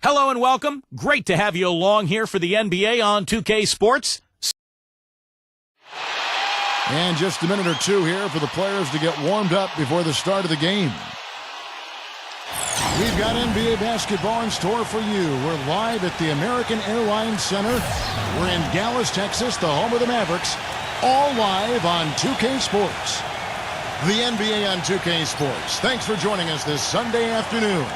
Hello and welcome. Great to have you along here for the NBA on 2K Sports. And just a minute or two here for the players to get warmed up before the start of the game. We've got NBA basketball in store for you. We're live at the American Airlines Center. We're in Dallas, Texas, the home of the Mavericks. All live on 2K Sports. The NBA on 2K Sports. Thanks for joining us this Sunday afternoon.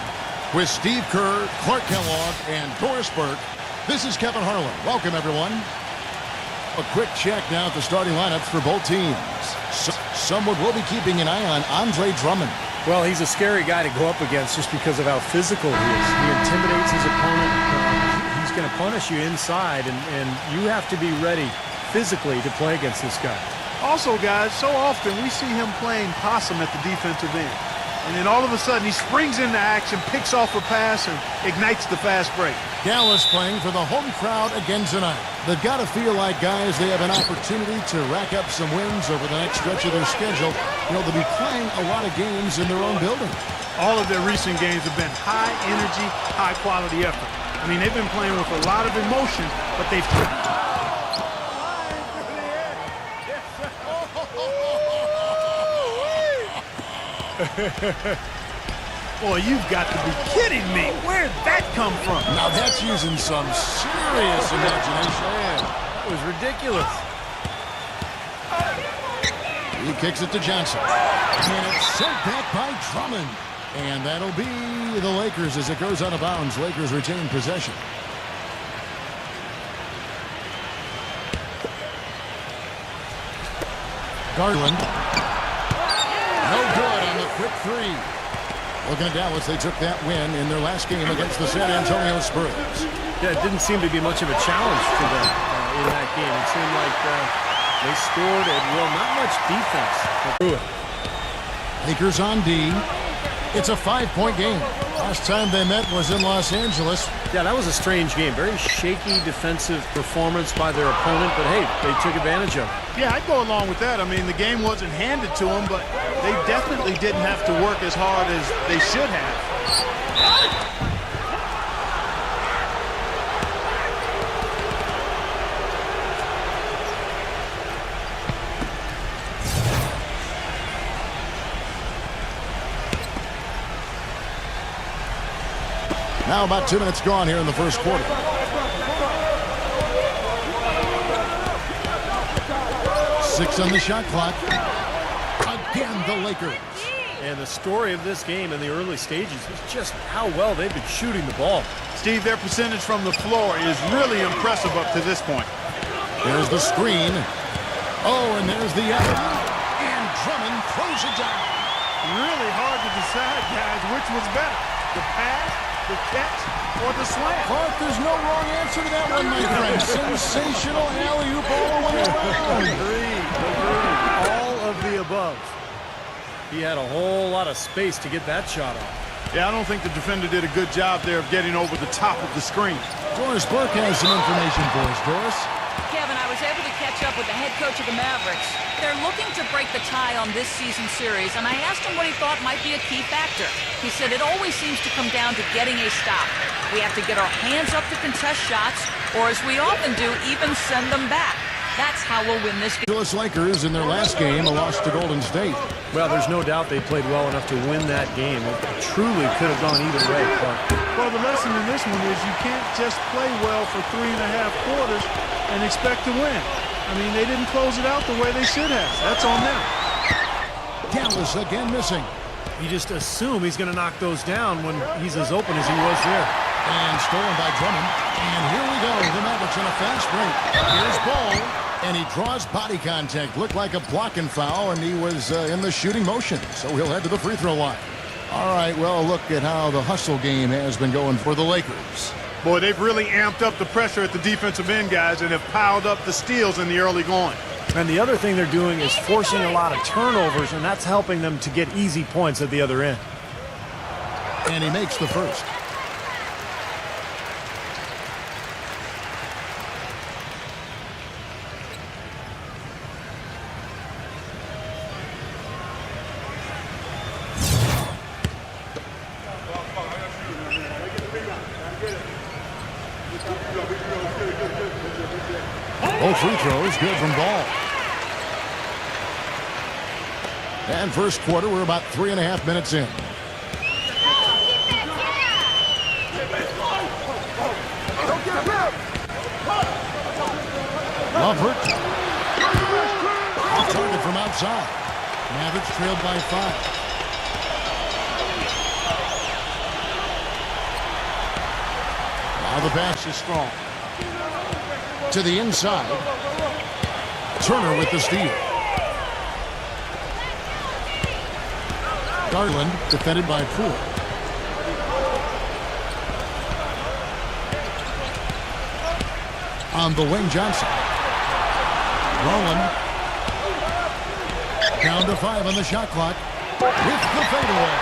With Steve Kerr, Clark Kellogg, and Doris Burke, this is Kevin Harlan. Welcome, everyone. A quick check now at the starting lineups for both teams. Someone will be keeping an eye on Andre Drummond. Well, he's a scary guy to go up against just because of how physical he is. He intimidates his opponent. He's going to punish you inside, and you have to be ready physically to play against this guy. Also, guys, so often we see him playing possum at the defensive end. And then all of a sudden he springs into action, picks off a pass, and ignites the fast break. Dallas playing for the home crowd again tonight. They've got to feel like, guys, they have an opportunity to rack up some wins over the next stretch of their schedule. You know, they'll be playing a lot of games in their own building. All of their recent games have been high energy, high quality effort. I mean, they've been playing with a lot of emotion, but they've... Boy, you've got to be kidding me. Where'd that come from? Now that's using some serious imagination. Man, that was ridiculous. He kicks it to Johnson. And it's sent back by Drummond. And that'll be the Lakers as it goes out of bounds. Lakers retain possession. Garland. No good on the quick three. Looking at Dallas, they took that win in their last game against the San Antonio Spurs. Yeah, it didn't seem to be much of a challenge to them in that game. It seemed like they scored at will, not much defense. Lakers on D. It's a 5-point game. Last time they met was in Los Angeles. Yeah, that was a strange game. Very shaky defensive performance by their opponent, but hey, they took advantage of it. Yeah, I'd go along with that. I mean, the game wasn't handed to them, but they definitely didn't have to work as hard as they should have. Now about 2 minutes gone here in the first quarter. 6 on the shot clock. Again, the Lakers. And the story of this game in the early stages is just how well they've been shooting the ball. Steve, their percentage from the floor is really impressive up to this point. There's the screen. Oh, and there's the alley. And Drummond throws it down. Really hard to decide, guys, which was better, the pass, the catch, or the slam. Clark, there's no wrong answer to that one, my friend. Sensational alley-oop all the way around. Agreed. All of the above. He had a whole lot of space to get that shot off. Yeah, I don't think the defender did a good job there of getting over the top of the screen. Doris Burke has some information for us. Doris? Kevin, I was able to catch up with the head coach of the Mavericks. They're looking to break the tie on this season's series, and I asked him what he thought might be a key factor. He said it always seems to come down to getting a stop. We have to get our hands up to contest shots, or as we often do, even send them back. That's how we'll win this game. The Lakers in their last game lost to Golden State. Well, there's no doubt they played well enough to win that game. It truly could have gone either way, Clark. Well, the lesson in this one is you can't just play well for 3.5 quarters and expect to win. I mean, they didn't close it out the way they should have. That's on them. Dallas again missing. You just assume he's going to knock those down when he's as open as he was there. And stolen by Drummond. And here we go. The Mavericks on a fast break. Here's Ball. And he draws body contact. Looked like a blocking foul, and he was in the shooting motion. So he'll head to the free throw line. All right, well, look at how the hustle game has been going for the Lakers. Boy, they've really amped up the pressure at the defensive end, guys, and have piled up the steals in the early going. And the other thing they're doing is forcing a lot of turnovers, and that's helping them to get easy points at the other end. And he makes the first. Both free throws good from Ball. And first quarter, we're about 3.5 minutes in. Lovert. Off target from outside. Mavericks trailed by 5. Now the pass is strong. To the inside. Turner with the steal. Garland defended by Poole. On the wing, Johnson. Rowland. Down to 5 on the shot clock. With the fadeaway.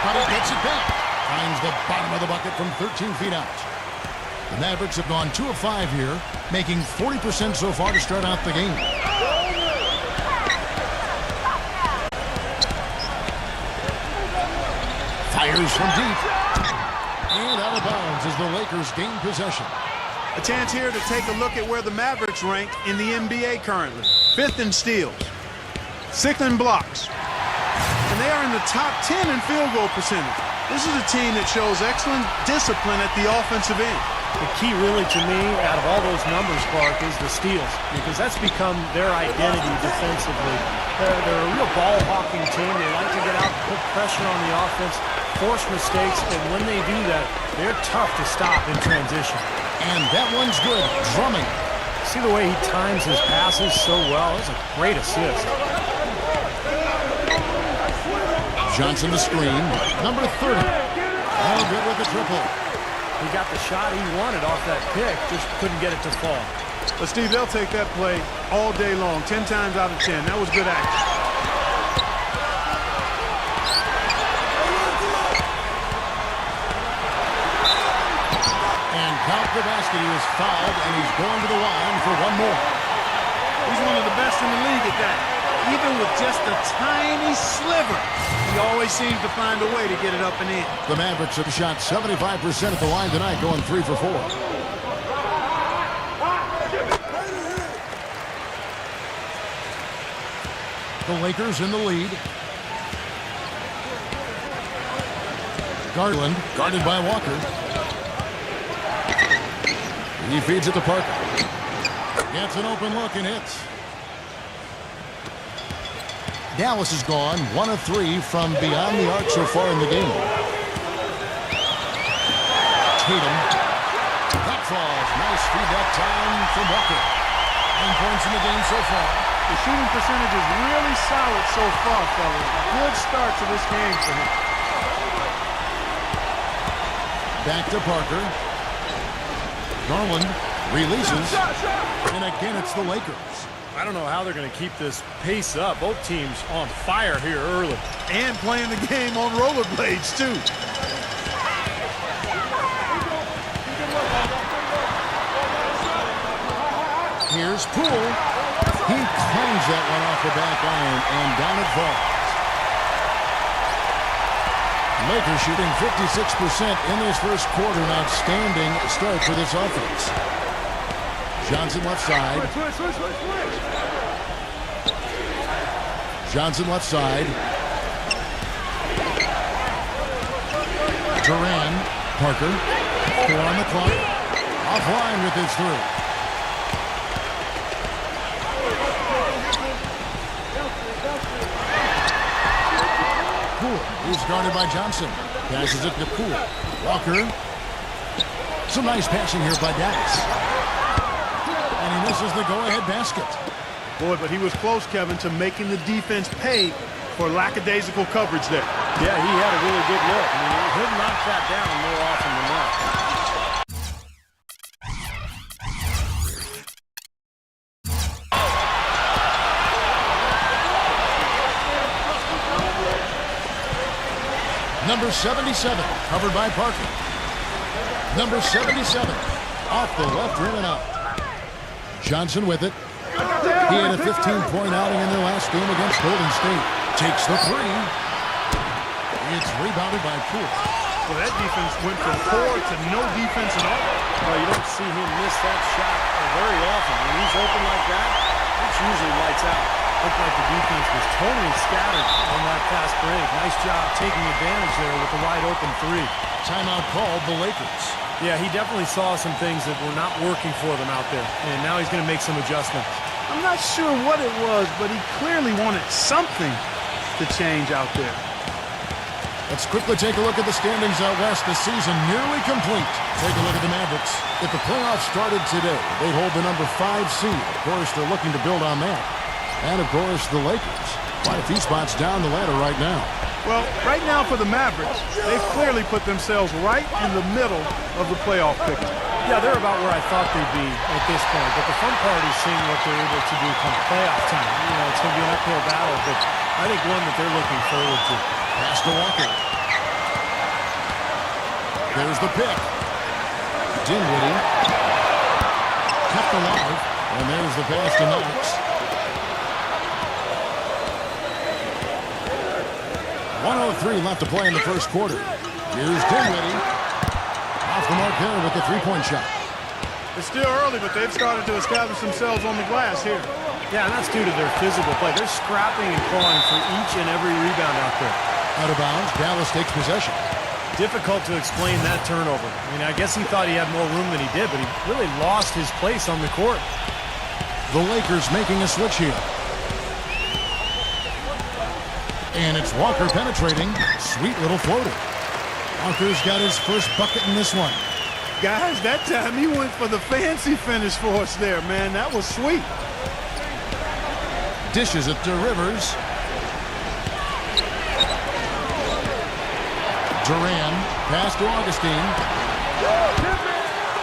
But he gets it back. Finds the bottom of the bucket from 13 feet out. The Mavericks have gone 2 of 5 here, making 40% so far to start out the game. Fires from deep. And out of bounds as the Lakers gain possession. A chance here to take a look at where the Mavericks rank in the NBA currently. 5th in steals, 6th in blocks, and they are in the top 10 in field goal percentage. This is a team that shows excellent discipline at the offensive end. The key really to me out of all those numbers, Clark, is the steals, because that's become their identity defensively. They're a real ball-hawking team. They like to get out, put pressure on the offense, force mistakes, and when they do that, they're tough to stop in transition. And that one's good. Drumming. See the way he times his passes so well? That's a great assist. Johnson the screen. Number 30. All good with the triple. He got the shot he wanted off that pick, just couldn't get it to fall. But, Steve, they'll take that play all day long, 10 times out of 10. That was good action. And count the basket. He was fouled, and he's going to the line for one more. He's one of the best in the league at that. Even with just a tiny sliver, he always seems to find a way to get it up and in. The Mavericks have shot 75% at the line tonight, going 3 for 4. The Lakers in the lead. Garland, guarded by Walker. He feeds it to Parker. Gets an open look and hits. Dallas has gone 1 of 3 from beyond the arc so far in the game. Tatum. That falls. Nice feed that time from Walker. 9 points in the game so far. The shooting percentage is really solid so far, fellas. Good start to this game for him. Back to Parker. Garland releases. And again, it's the Lakers. I don't know how they're going to keep this pace up. Both teams on fire here early. And playing the game on rollerblades, too. Here's Poole. He cleans that one off the back iron, and down it falls. Lakers shooting 56% in this first quarter. An outstanding start for this offense. Johnson left side. Johnson left side. Duran. Parker. 4 on the clock. Offline with his 3. Poole. He's guarded by Johnson. Passes it to Poole. Walker. Some nice passing here by Dallas. And he misses the go-ahead basket. Boy, but he was close, Kevin, to making the defense pay for lackadaisical coverage there. Yeah, he had a really good look. I mean, he'll knock that down more often than not. Number 77, covered by Parker. Number 77, off the left rim and out. Johnson with it. He had a 15-point outing in their last game against Golden State. Takes the 3. It's rebounded by Poole. Well, that defense went from poor to no defense at all. Well, you don't see him miss that shot very often. When he's open like that, it's usually lights out. Looked like the defense was totally scattered on that fast break. Nice job taking advantage there with the wide open three. Timeout called the Lakers. Yeah, he definitely saw some things that were not working for them out there, and now he's going to make some adjustments. I'm not sure what it was, but he clearly wanted something to change out there. Let's quickly take a look at the standings out west. The season nearly complete. Take a look at the Mavericks. If the playoffs started today, they'd hold the number 5 seed. Of course, they're looking to build on that. And, of course, the Lakers. Quite a few spots down the ladder right now. Well, right now for the Mavericks, they've clearly put themselves right in the middle of the playoff picture. Yeah, they're about where I thought they'd be at this point. But the fun part is seeing what they're able to do come playoff time. You know, it's going to be an uphill battle, but I think one that they're looking forward to. Pass to Walker. There's the pick. Dinwiddie. Kept alive. And there's the pass to Knox. 1:03 left to play in the first quarter. Here's Dinwiddie. Off the mark there with the three-point shot. It's still early, but they've started to establish themselves on the glass here. Yeah, and that's due to their physical play. They're scrapping and clawing for each and every rebound out there. Out of bounds, Dallas takes possession. Difficult to explain that turnover. I mean, I guess he thought he had more room than he did, but he really lost his place on the court. The Lakers making a switch here. And it's Walker penetrating. Sweet little floater. Walker's got his first bucket in this one. Guys, that time he went for the fancy finish for us there, man. That was sweet. Dishes it to Rivers. Duran, pass to Augustine.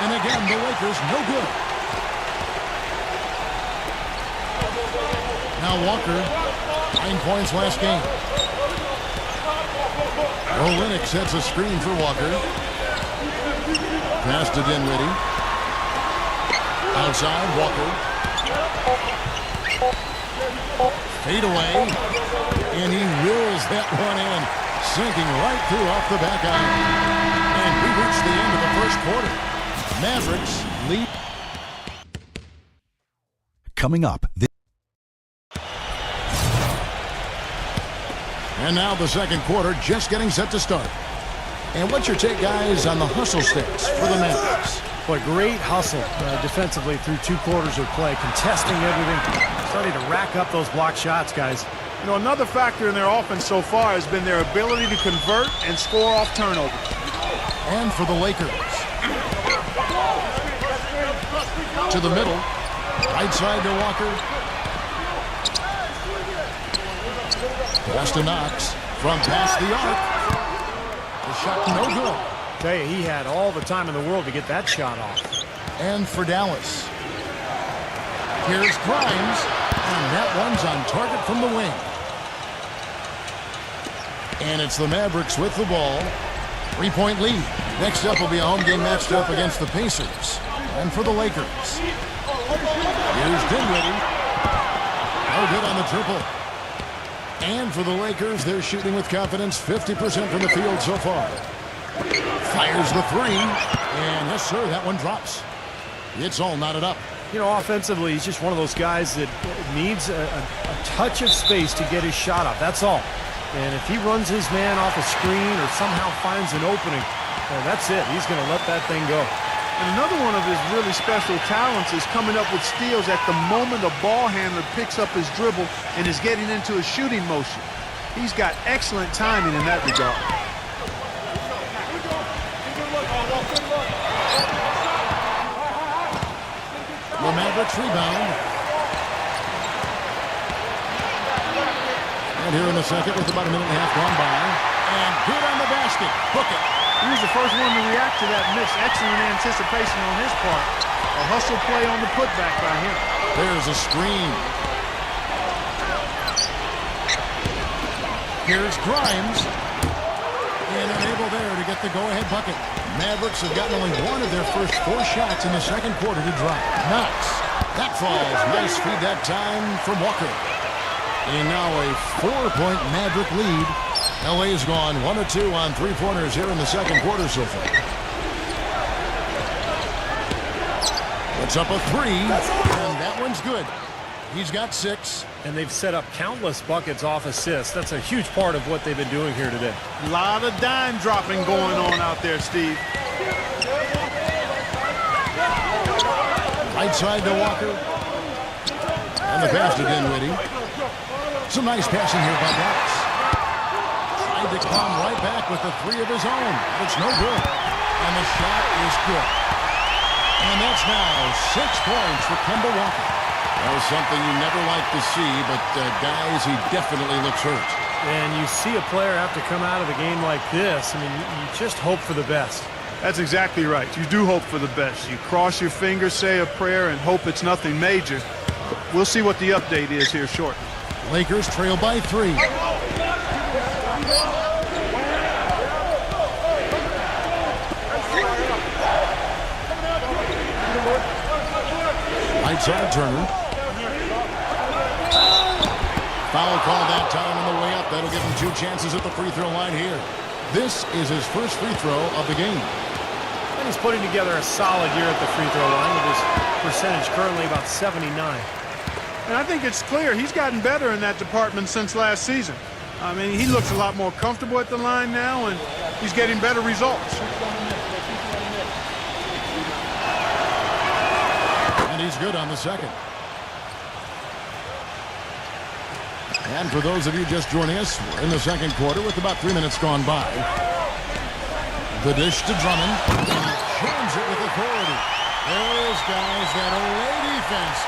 And again, the Lakers no good. Now Walker, 9 points last game. Olynyk sets a screen for Walker. Pass to Dinwiddie. Outside, Walker. Fade away. And he wills that one in. Sinking right through off the back iron. And we reach the end of the first quarter. Mavericks lead. Coming up. And now the second quarter just getting set to start. And what's your take, guys, on the hustle stats for the Mavericks? Boy, great hustle defensively through 2 quarters of play, contesting everything, starting to rack up those block shots, guys. You know, another factor in their offense so far has been their ability to convert and score off turnovers. And for the Lakers. To the middle. Right side to Walker. Pass to Knox. From past the arc. The shot no good. Tell you, he had all the time in the world to get that shot off. And for Dallas. Here's Grimes. And that one's on target from the wing. And it's the Mavericks with the ball. 3-point lead. Next up will be a home game matched up against the Pacers. And for the Lakers. Here's Dinwiddie. No good on the triple. And for the Lakers, they're shooting with confidence, 50% from the field so far. Fires the three. And yes, sir, that one drops. It's all knotted up. You know, offensively, he's just one of those guys that needs a touch of space to get his shot up. That's all. And if he runs his man off a screen or somehow finds an opening, well, that's it. He's going to let that thing go. And another one of his really special talents is coming up with steals at the moment a ball handler picks up his dribble and is getting into a shooting motion. He's got excellent timing in that regard. The Mavericks rebound. And here in the second with about a minute and a half gone by. And good on the basket. Book it. He was the first one to react to that miss. Excellent anticipation on his part. A hustle play on the putback by him. There's a screen. Here's Grimes. And unable there to get the go-ahead bucket. Mavericks have gotten only one of their first 4 shots in the second quarter to drop. Knox. That falls. Nice feed that time from Walker. And now a 4-point Maverick lead LA's gone 1 of 2 on three-pointers here in the second quarter so far. Puts up a three, and that one's good. He's got 6. And they've set up countless buckets off assists. That's a huge part of what they've been doing here today. A lot of dime dropping going on out there, Steve. Right side to Walker. And the pass to Dinwiddie. Some nice passing here by Dallas. Tried to come right back with the 3 of his own. It's no good. And the shot is good. And that's now 6 points for Kemba Walker. That was something you never like to see, but guys, he definitely looks hurt. And you see a player have to come out of a game like this. I mean, you just hope for the best. That's exactly right. You do hope for the best. You cross your fingers, say a prayer, and hope it's nothing major. We'll see what the update is here shortly. Lakers trail by 3. Right side, Turner. Foul call that time on the way up. That'll give him 2 chances at the free throw line here. This is his first free throw of the game. And he's putting together a solid year at the free throw line with his percentage currently about 79. And I think it's clear he's gotten better in that department since last season. I mean, he looks a lot more comfortable at the line now, and he's getting better results. And he's good on the second. And for those of you just joining us, we're in the second quarter with about 3 minutes gone by. The dish to Drummond. And he jams it with authority. Those guys, that away defense,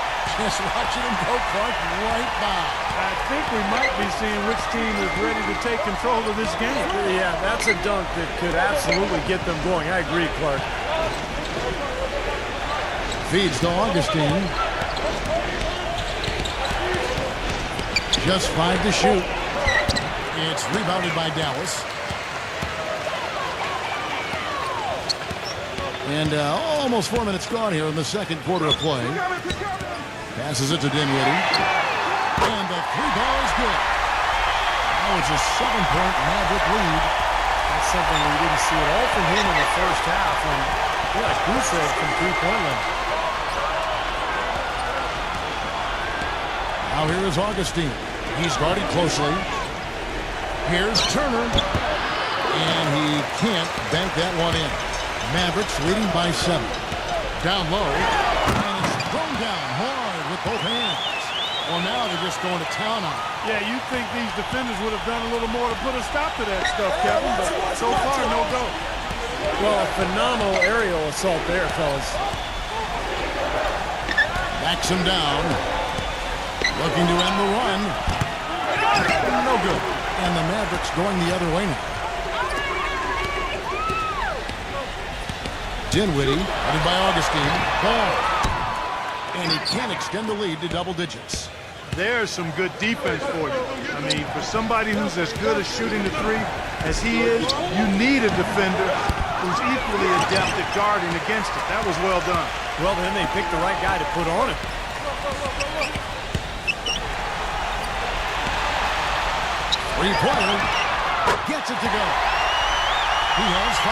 just watching him go Clark right by. I think we might be seeing which team is ready to take control of this game. Yeah, that's a dunk that could absolutely get them going. I agree, Clark. Feeds to Augustine. Just 5 to shoot. It's rebounded by Dallas. And almost 4 minutes gone here in the second quarter of play. Passes it to Dinwiddie. And the 3 ball is good. Now it's a 7-point Maverick lead. That's something we didn't see at all from him in the first half. And yeah, like Bruce said, from 3-point line. Now here is Augustine. He's guarded closely. Here's Turner. And he can't bank that one in. Mavericks leading by 7. Down low. And it's thrown down hard with both hands. Well, now they're just going to town on it. Yeah, you'd think these defenders would have done a little more to put a stop to that stuff, Kevin, but so far, no go. Well, a phenomenal aerial assault there, fellas. Backs him down. Looking to end the run. No good. And the Mavericks going the other way now. Dinwiddie, headed by Augustine. Ball. And he can't extend the lead to double digits. There's some good defense for you. I mean, for somebody who's as good at shooting the 3 as he is, you need a defender who's equally adept at guarding against it. That was well done. Well, then they picked the right guy to put on it. Three-pointer. Gets it to go. He has 5.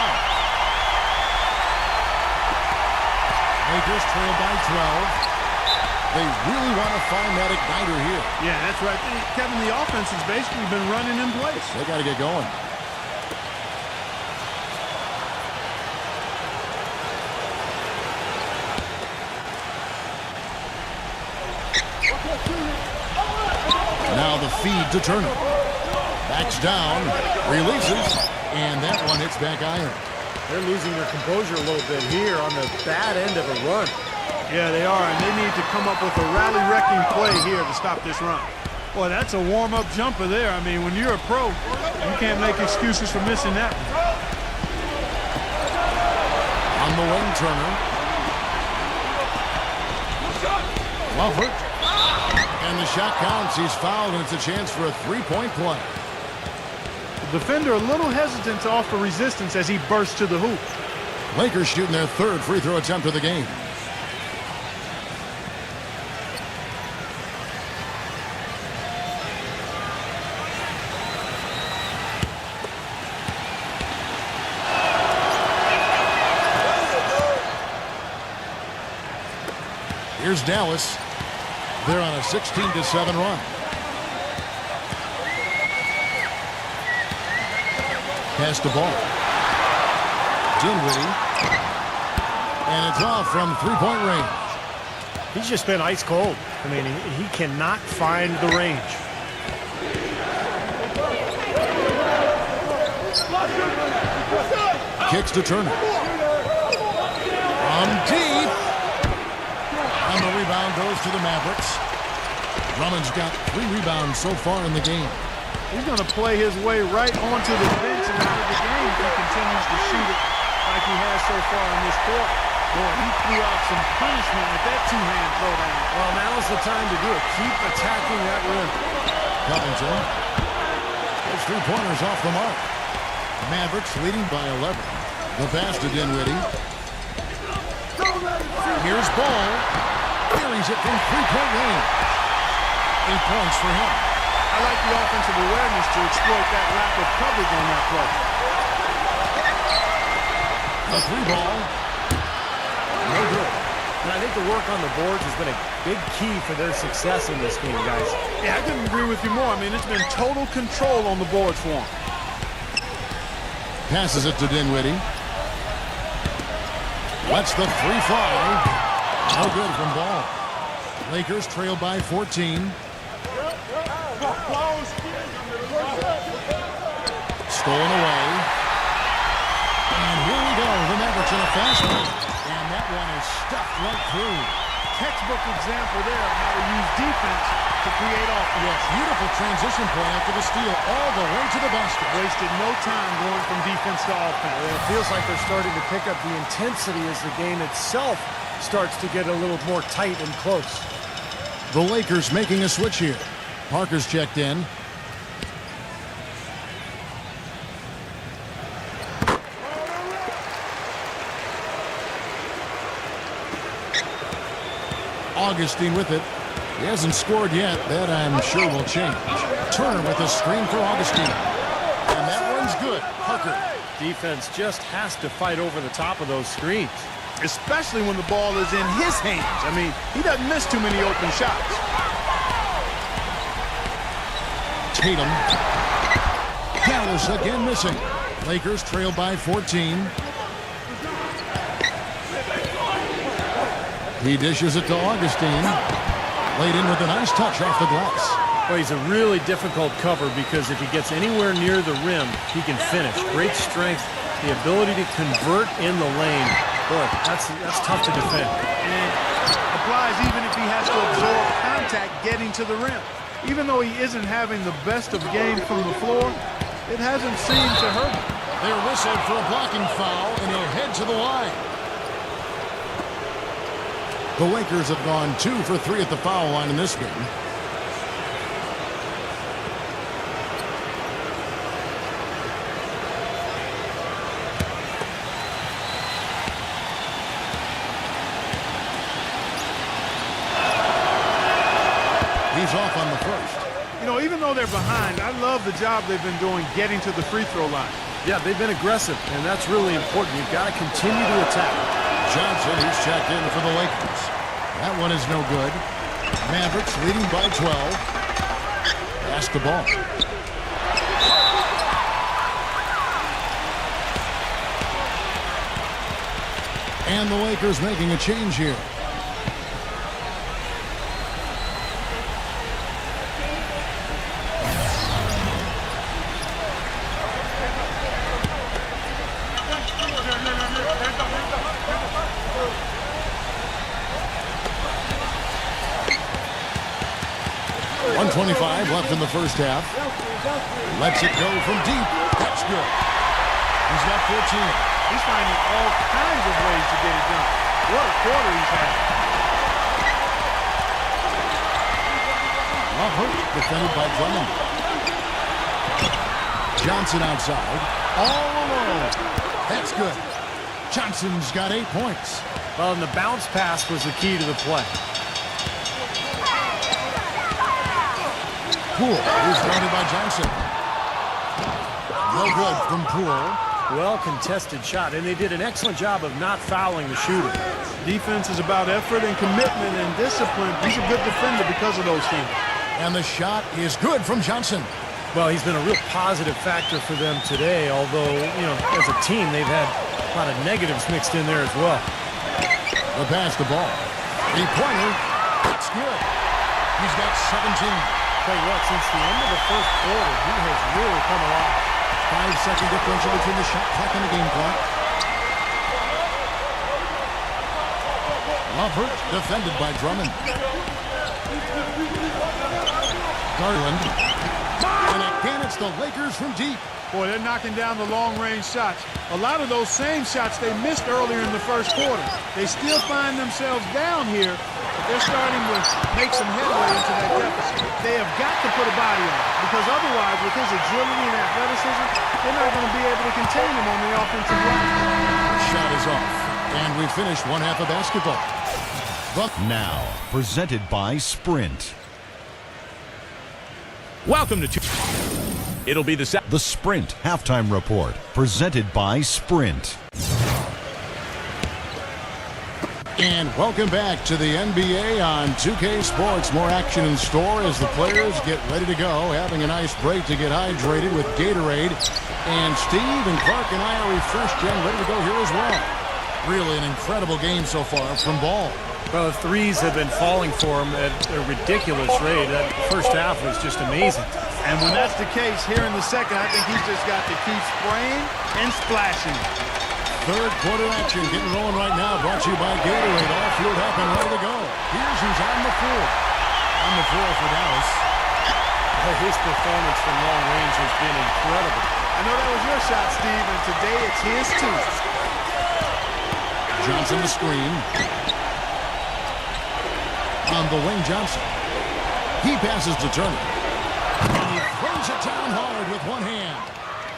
Lakers trail by 12. They really want to find that igniter here. Yeah, that's right. Kevin, the offense has basically been running in place. They got to get going. Now the feed to Turner. Backs down, releases, and that one hits back iron. They're losing their composure a little bit here on the bad end of a run. Yeah, they are, and they need to come up with a rally-wrecking play here to stop this run. Boy, that's a warm-up jumper there. I mean, when you're a pro, you can't make excuses for missing that one. On the wing, Turner. Lovert. And the shot counts. He's fouled, and it's a chance for a 3-point play. The defender a little hesitant to offer resistance as he bursts to the hoop. Lakers shooting their 3rd free throw attempt of the game. Here's Dallas. They're on a 16-7 run. Pass the ball. Dinwiddie. And it's off from three-point range. He's just been ice cold. I mean, he cannot find the range. Kicks to Turner. From deep. And the rebound goes to the Mavericks. Drummond's got 3 rebounds so far in the game. He's going to play his way right onto the bench and out of the game if he continues to shoot it like he has so far in this quarter. Boy, he threw out some punishment with that two-hand throwdown. Well, now's the time to do it. Keep attacking that rim. Covington. His 3-pointers off the mark. Mavericks leading by 11. The pass to Dinwiddie. Here's Ball. Carries it from three-point range. 8 points for him. I like the offensive awareness to exploit that lack of coverage on that play. The 3-ball. No good. And I think the work on the boards has been a big key for their success in this game, guys. Yeah, I couldn't agree with you more. I mean, it's been total control on the boards for him. Passes it to Dinwiddie. Lets the 3 fly. No good from Ball. Lakers trail by 14. Stolen away. And here we go. The Mavericks in a fast break. And that one is stuffed right through. Textbook example there of how to use defense to create offense. Yes, beautiful transition play after the steal all the way to the basket. Wasted no time going from defense to offense. It feels like they're starting to pick up the intensity as the game itself starts to get a little more tight and close. The Lakers making a switch here. Parker's checked in. Augustine with it. He hasn't scored yet. That I'm sure will change. Turner with a screen for Augustine. And that one's good. Parker. Defense just has to fight over the top of those screens. Especially when the ball is in his hands. I mean, he doesn't miss too many open shots. Tatum. Dallas again missing. Lakers trail by 14. He dishes it to Augustine. Laid in with a nice touch off the glass. Well, he's a really difficult cover because if he gets anywhere near the rim, he can finish. Great strength, the ability to convert in the lane. Boy, that's tough to defend. And applies even if he has to absorb contact getting to the rim. Even though he isn't having the best of games from the floor, it hasn't seemed to hurt him. They're whistled for a blocking foul, and he'll head to the line. The Lakers have gone 2 for 3 at the foul line in this game. He's off on the first. You know, even though they're behind, I love the job they've been doing getting to the free throw line. Yeah, they've been aggressive, and that's really important. You've got to continue to attack. Johnson, he's checked in for the Lakers. That one is no good. Mavericks leading by 12. Pass the ball. And the Lakers making a change here. .125 left in the first half. Lets it go from deep. That's good. He's got 14. He's finding all kinds of ways to get it done. What a quarter he's had. Defended by Drummond. Johnson outside. All alone. That's good. Johnson's got 8 points. Well, and the bounce pass was the key to the play. Poole is guarded by Johnson. No good from Poole. Well-contested shot, and they did an excellent job of not fouling the shooter. Defense is about effort and commitment and discipline. He's a good defender because of those things. And the shot is good from Johnson. Well, he's been a real positive factor for them today, although, you know, as a team, they've had a lot of negatives mixed in there as well. The pass the ball. Three-pointer. It's good. He's got 17. Tell you what, since the end of the first quarter, he has really come alive. 5-second differential between the shot clock and the game clock. Lovert defended by Drummond. Garland. And again, it's the Lakers from deep. Boy, they're knocking down the long-range shots. A lot of those same shots they missed earlier in the first quarter. They still find themselves down here, but they're starting to make some headway into that deficit. They have got to put a body on it, because otherwise, with his agility and athleticism, they're not going to be able to contain him on the offensive line. Shot is off, and we finished one half of basketball. Now, presented by Sprint. Welcome to It'll be the Sprint Halftime Report, presented by Sprint. And welcome back to the NBA on 2K Sports. More action in store as the players get ready to go, having a nice break to get hydrated with Gatorade. And Steve and Clark and I are refreshed and ready to go here as well. Really an incredible game so far from Ball. Well, the threes have been falling for him at a ridiculous rate. That first half was just amazing. And when that's the case here in the second, I think he's just got to keep spraying and splashing. Third quarter action getting rolling right now, brought to you by Gatorade. All fueled up and ready to go. Here's who's on the floor. On the floor for Dallas. His performance from long range has been incredible. I know that was your shot, Steve, and today it's his too. Johnson the screen. On the wing, Johnson. He passes to Turner. And he throws it down hard with one hand.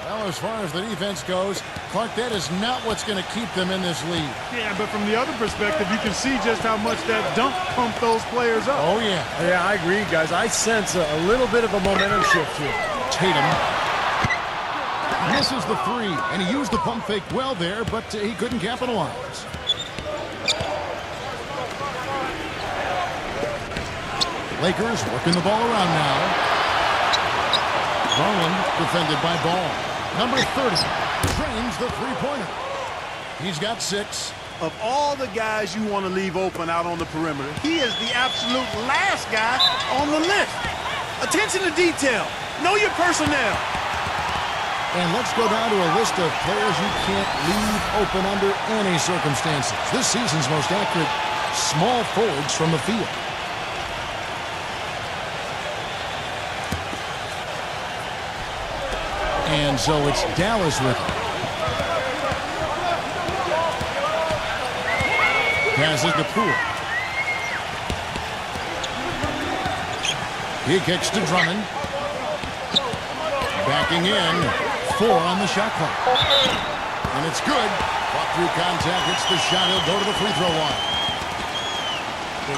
Well, as far as the defense goes, Clark, that is not what's going to keep them in this lead. Yeah, but from the other perspective, you can see just how much that dunk pumped those players up. Oh, yeah. Yeah, I agree, guys. I sense a little bit of a momentum shift here. Tatum misses the three, and he used the pump fake well there, but he couldn't capitalize. Lakers working the ball around now. Garland defended by Ball. Number 30 trains the three-pointer. He's got 6. Of all the guys you want to leave open out on the perimeter, he is the absolute last guy on the list. Attention to detail. Know your personnel. And let's go down to a list of players you can't leave open under any circumstances. This season's most accurate small forwards from the field. And so it's Dallas with it. Passes to Poole. He kicks to Drummond. Backing in. 4 on the shot clock. And it's good. Fought through contact. Hits the shot. He'll go to the free throw line.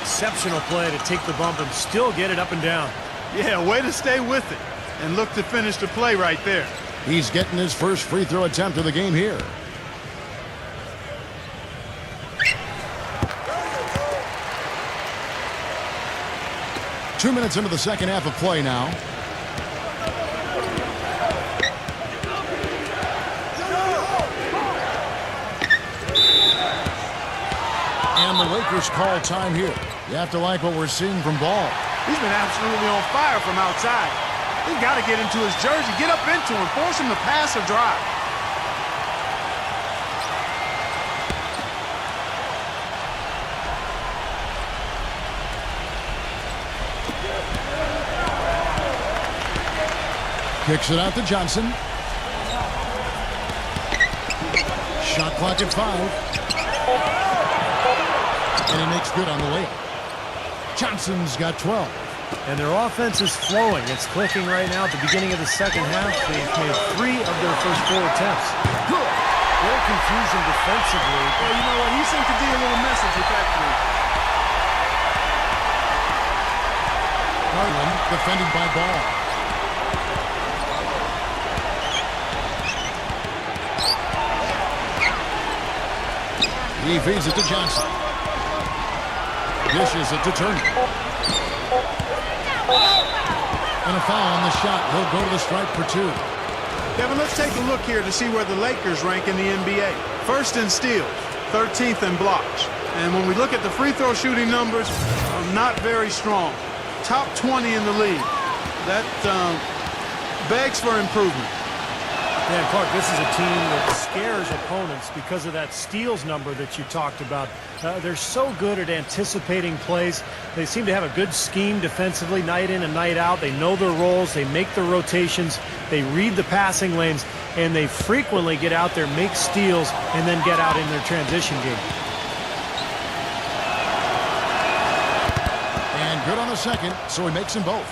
Exceptional play to take the bump and still get it up and down. Yeah, way to stay with it and look to finish the play right there. He's getting his first free throw attempt of the game here. Two minutes into the second half of play now. And the Lakers call time here. You have to like what we're seeing from Ball. He's been absolutely on fire from outside. He's got to get into his jersey, get up into him, force him to pass or drive. Kicks it out to Johnson. Shot clock at 5. And he makes good on the layup. Johnson's got 12. And their offense is flowing. It's clicking right now at the beginning of the second half. They've made 3 of their first 4 attempts. Good. Little confusion defensively. Well, you know what? He seemed to be a little message with that three. Garland defended by Ball. He feeds it to Johnson. Dishes it to Turner. And a foul on the shot. He'll go to the stripe for 2. Kevin, let's take a look here to see where the Lakers rank in the NBA. First in steals, 13th in blocks. And when we look at the free throw shooting numbers, not very strong. Top 20 in the league. That begs for improvement. Yeah, Clark, this is a team that scares opponents because of that steals number that you talked about. They're so good at anticipating plays. They seem to have a good scheme defensively night in and night out. They know their roles. They make the rotations. They read the passing lanes. And they frequently get out there, make steals, and then get out in their transition game. And good on the second, so he makes them both.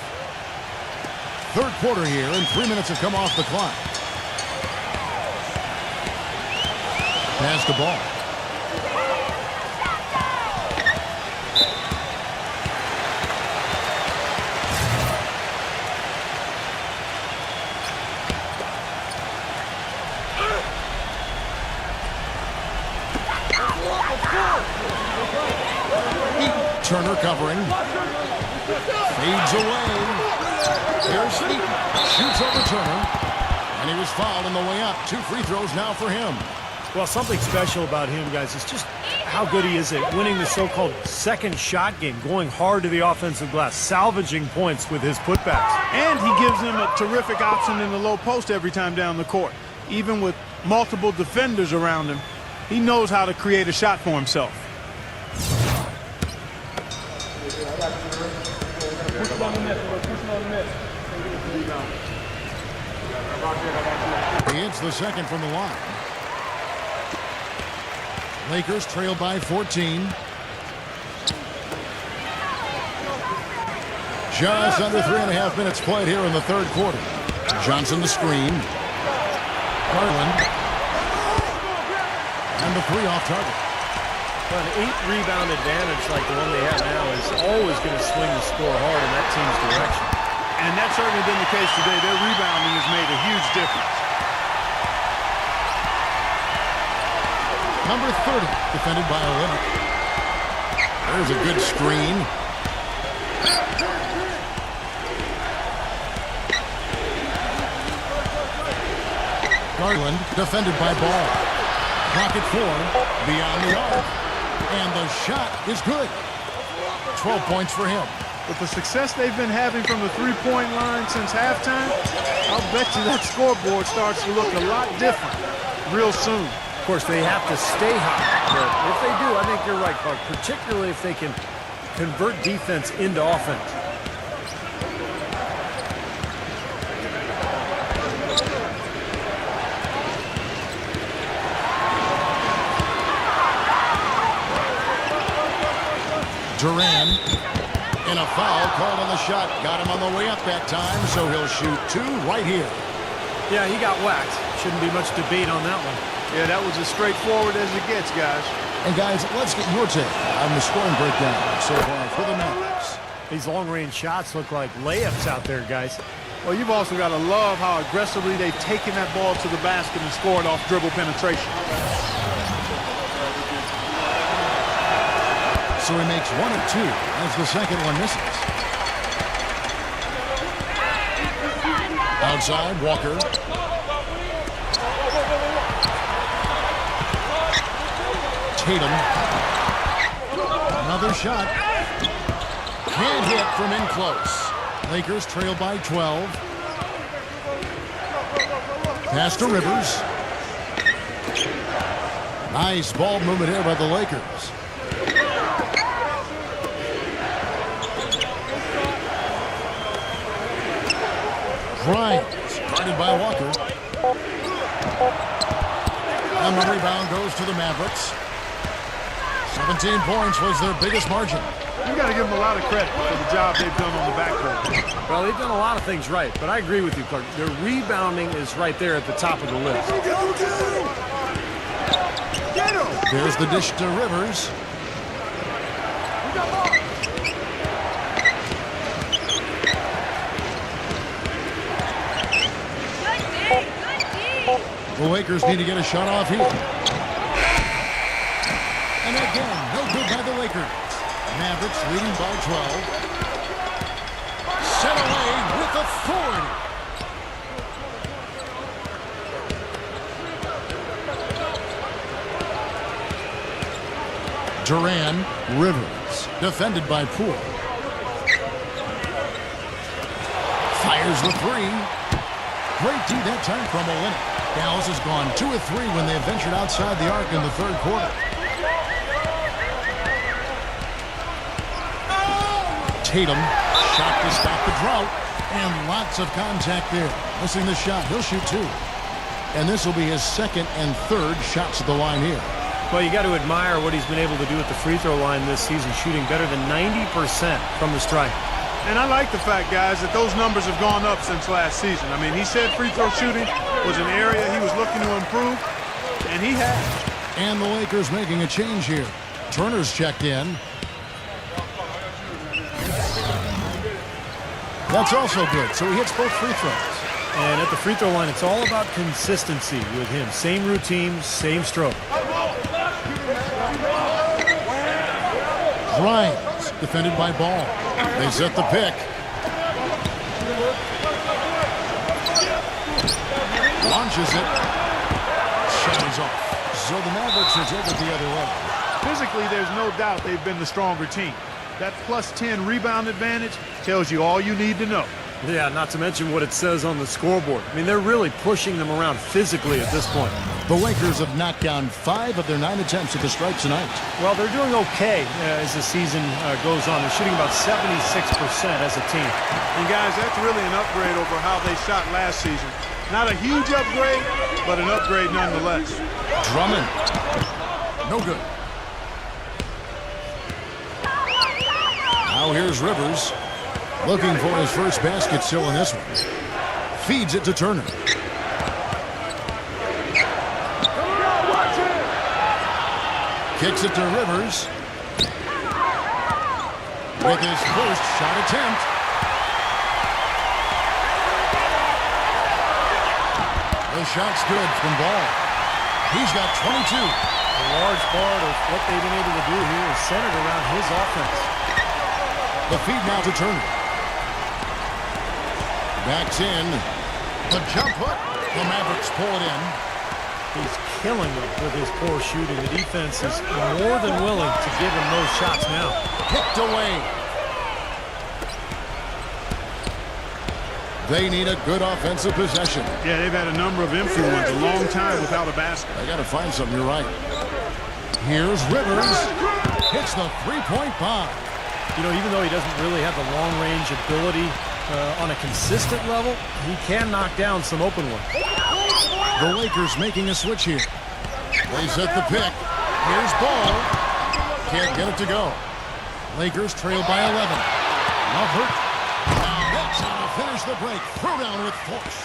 Third quarter here, and 3 minutes have come off the clock. Pass the ball. Turner covering. Fades away. Here's Sneaton. Shoots over Turner. And he was fouled on the way up. 2 free throws now for him. Well, something special about him, guys, is just how good he is at winning the so-called second shot game, going hard to the offensive glass, salvaging points with his putbacks. And he gives them a terrific option in the low post every time down the court. Even with multiple defenders around him, he knows how to create a shot for himself. He hits the second from the line. Lakers trail by 14. Just under 3.5 minutes played here in the third quarter. Johnson the screen. Garland. And the 3 off target. Well, an 8-rebound advantage like the one they have now is always going to swing the score hard in that team's direction. And that's certainly been the case today. Their rebounding has made a huge difference. Number 30, defended by Olynyk. There's a good screen. Garland, defended by Ball. Pocket 4, beyond the arc. And the shot is good. 12 points for him. With the success they've been having from the three-point line since halftime, I'll bet you that scoreboard starts to look a lot different real soon. Of course, they have to stay hot, but if they do, I think you're right, Clark, particularly if they can convert defense into offense. Duran, and a foul called on the shot. Got him on the way up that time, so he'll shoot 2 right here. Yeah, he got whacked. Shouldn't be much debate on that one. Yeah, that was as straightforward as it gets, guys. And guys, let's get your take on the scoring breakdown so far for the Mavericks. These long-range shots look like layups out there, guys. Well, you've also got to love how aggressively they've taken that ball to the basket and scored off dribble penetration. So he makes 1 of 2 as the second one misses. Outside, Walker. Tatum. Another shot. Can't hit from in close. Lakers trail by 12. Pass to Rivers. Nice ball movement here by the Lakers. Bryant, guarded by Walker. And the rebound goes to the Mavericks. 17 points was their biggest margin. You got to give them a lot of credit for the job they've done on the backcourt. Well, they've done a lot of things right, but I agree with you, Clark. Their rebounding is right there at the top of the list. There's the dish to Rivers. The Lakers need to get a shot off here. And again, no good by the Lakers. Mavericks leading by 12. Set away with authority. Duran, Rivers, defended by Poole. Fires the three. Great D that time from Olynyk. Dallas has gone 2 of 3 when they ventured outside the arc in the third quarter. Tatum, shot to stop the drought, and lots of contact there. Missing the shot, he'll shoot 2. And this will be his second and third shots at the line here. Well, you got to admire what he's been able to do at the free throw line this season, shooting better than 90% from the stripe. And I like the fact, guys, that those numbers have gone up since last season. I mean, he said free throw shooting was an area he was looking to improve, and he has. And the Lakers making a change here. Turner's checked in. That's also good, so he hits both free throws. And at the free throw line, it's all about consistency with him. Same routine, same stroke. Grimes, defended by Ball. They set the pick. Launches it. Shot is off. So the Mavericks will take it the other way. Physically, there's no doubt they've been the stronger team. That plus 10 rebound advantage tells you all you need to know. Yeah, not to mention what it says on the scoreboard. I mean, they're really pushing them around physically at this point. The Lakers have knocked down 5 of their 9 attempts at the stripe tonight. Well, they're doing okay as the season goes on. They're shooting about 76% as a team. And guys, that's really an upgrade over how they shot last season. Not a huge upgrade, but an upgrade nonetheless. Drummond. No good. Now here's Rivers. Looking for his first basket still in this one. Feeds it to Turner. Kicks it to Rivers. With his first shot attempt. The shot's good from Ball. He's got 22. A large part of what they've been able to do here is centered around his offense. The feed now to Turner. Backs in. The jump hook. The Mavericks pull it in. He's killing them with his poor shooting. The defense is more than willing to give him those shots now. Kicked away. They need a good offensive possession. Yeah, they've had a number of empty ones, a long time without a basket. I got to find something. You're right. Here's Rivers. Hits the three-point bomb. You know, even though he doesn't really have the long-range ability on a consistent level, he can knock down some open ones. The Lakers making a switch here. They set the pick. Here's Ball. Can't get it to go. Lakers trail by 11. Lovert. That's how to finish the break. Throw down with force.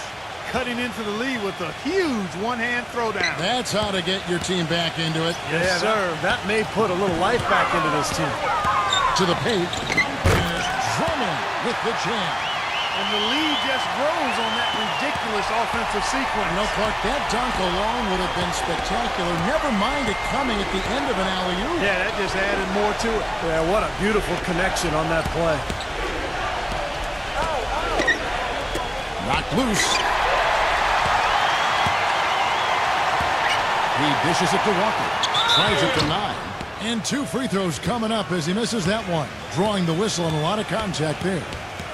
Cutting into the lead with a huge one-hand throwdown. That's how to get your team back into it. Yes, sir. That may put a little life back into this team. To the paint. Here's Drummond with the jam. And the lead just grows on that ridiculous offensive sequence. You know, Clark, that dunk alone would have been spectacular. Never mind it coming at the end of an alley-oop. Yeah, that just added more to it. Yeah, what a beautiful connection on that play. Knocked loose. He dishes it to Walker. Tries it to 9. And 2 free throws coming up as he misses that one. Drawing the whistle and a lot of contact there.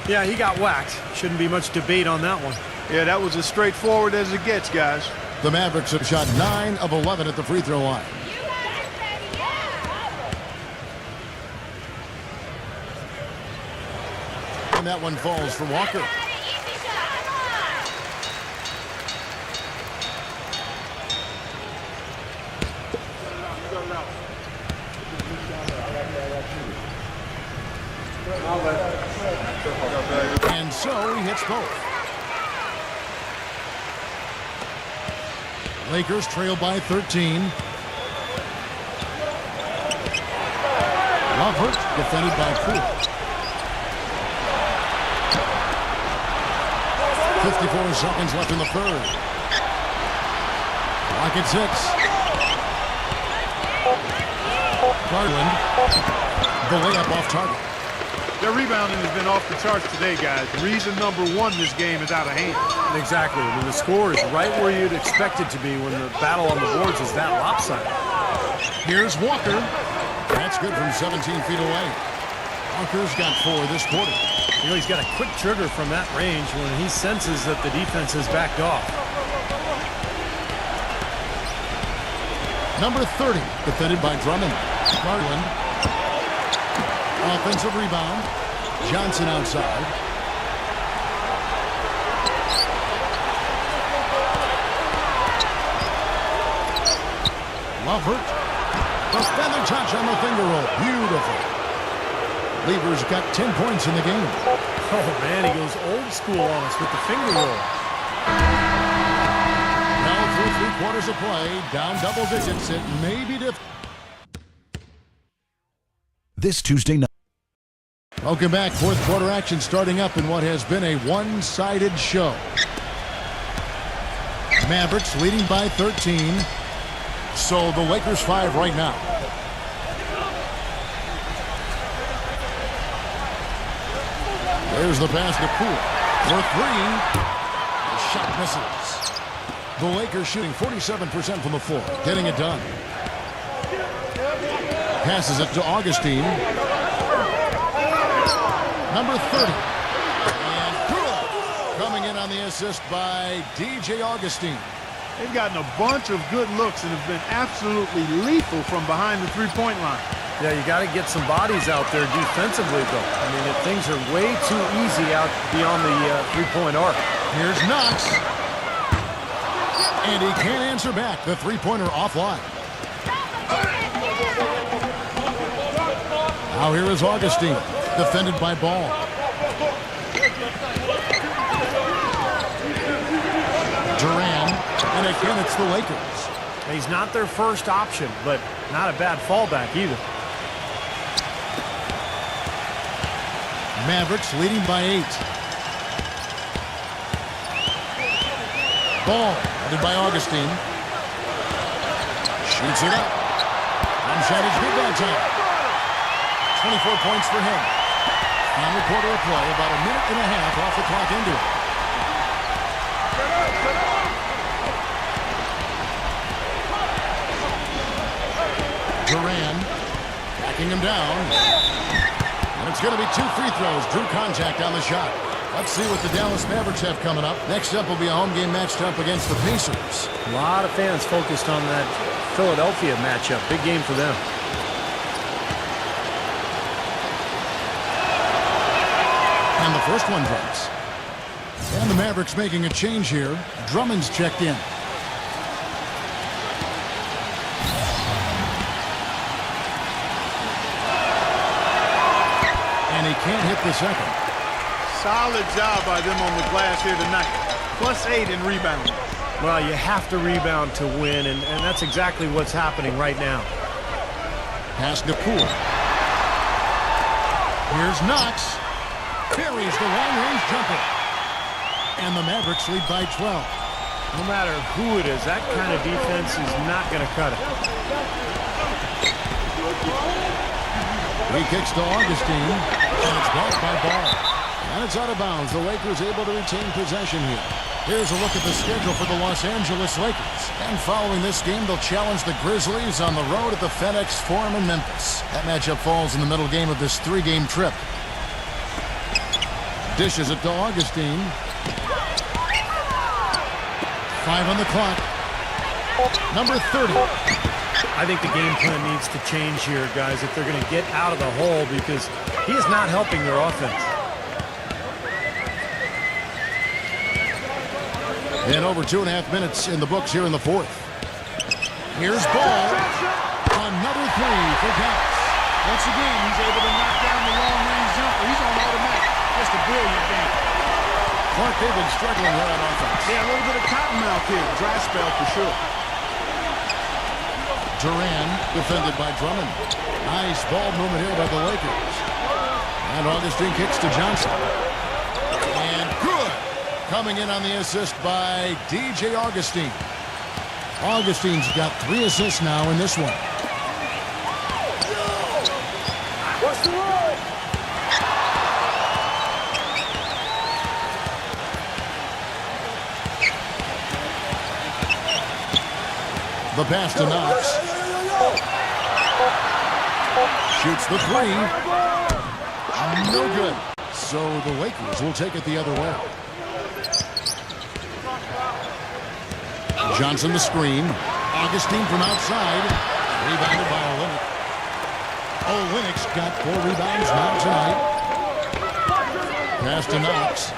Yeah, he got whacked. Shouldn't be much debate on that one. Yeah, that was as straightforward as it gets, guys. The Mavericks have shot 9 of 11 at the free throw line. And that one falls for Walker. And so he hits both. Lakers trail by 13. Lovert defended by Poole. 54 seconds left in the third. Clock at 6. Garland, the layup off target. Their rebounding has been off the charts today, guys. Reason number one, this game is out of hand. Exactly. I mean, the score is right where you'd expect it to be when the battle on the boards is that lopsided. Here's Walker. That's good from 17 feet away. Walker's got 4 this quarter. You know, he's got a quick trigger from that range when he senses that the defense has backed off. Number 30, defended by Drummond. Garland. Offensive rebound. Johnson outside. Lovert. The feather touch on the finger roll. Beautiful. Lever's got 10 points in the game. Oh, man, he goes old school on us with the finger roll. Now through 3 quarters of play, down double digits. It may be different. This Tuesday night. Welcome back. Fourth quarter action starting up in what has been a one-sided show. Mavericks leading by 13. So the Lakers 5 right now. There's the pass to Poole. For 3. The shot misses. The Lakers shooting 47% from the floor. Getting it done. Passes it to Augustine. Number 30. And Poole coming in on the assist by DJ Augustine. They've gotten a bunch of good looks and have been absolutely lethal from behind the three-point line. Yeah, you got to get some bodies out there defensively, though. I mean, things are way too easy out beyond the three-point arc. Here's Knox. And he can't answer back. The three-pointer offline. Now here is Augustine, defended by Ball. Duran, and again it's the Lakers. He's not their first option, but not a bad fallback either. Mavericks leading by 8. Ball, headed by Augustine. Shoots it up. One shot is good that time. 24 points for him. Final quarter of play, about a minute and a half off the clock into it. Duran backing him down. And it's going to be 2 free throws. Drew contact on the shot. Let's see what the Dallas Mavericks have coming up. Next up will be a home game matched up against the Pacers. A lot of fans focused on that Philadelphia matchup. Big game for them. And the first one drops. And the Mavericks making a change here. Drummond's checked in. And he can't hit the second. Solid job by them on the glass here tonight. +8 in rebounding. Well, you have to rebound to win, and that's exactly what's happening right now. Pass to Poole. Here's Knox. Buries the long-range jumper. And the Mavericks lead by 12. No matter who it is, that kind of defense is not going to cut it. He kicks to Augustine. And it's blocked by Ball. And it's out of bounds. The Lakers able to retain possession here. Here's a look at the schedule for the Los Angeles Lakers. And following this game, they'll challenge the Grizzlies on the road at the FedEx Forum in Memphis. That matchup falls in the middle game of this 3-game trip. Dishes it to Augustine. 5 on the clock. Number 30. I think the game plan needs to change here, guys, if they're going to get out of the hole, because he is not helping their offense. And over 2.5 minutes in the books here in the fourth. Here's Ball. Another 3 for Dallas. Once again, he's able to knock down the long-range jumper. He's on automatic. Just a brilliant game. Clark, they've been struggling here on offense. Yeah, a little bit of cottonmouth here. Dry spell for sure. Duran defended by Drummond. Nice ball movement here by the Lakers. And Augustine kicks to Johnson. And good. Coming in on the assist by DJ Augustine. Augustine's got 3 assists now in this one. The pass to Knox. Shoots the three. No good. So the Lakers will take it the other way. Johnson the screen. Augustine from outside. Rebounded by Olynyk. Olynyk's got 4 rebounds now tonight. Pass to Knox.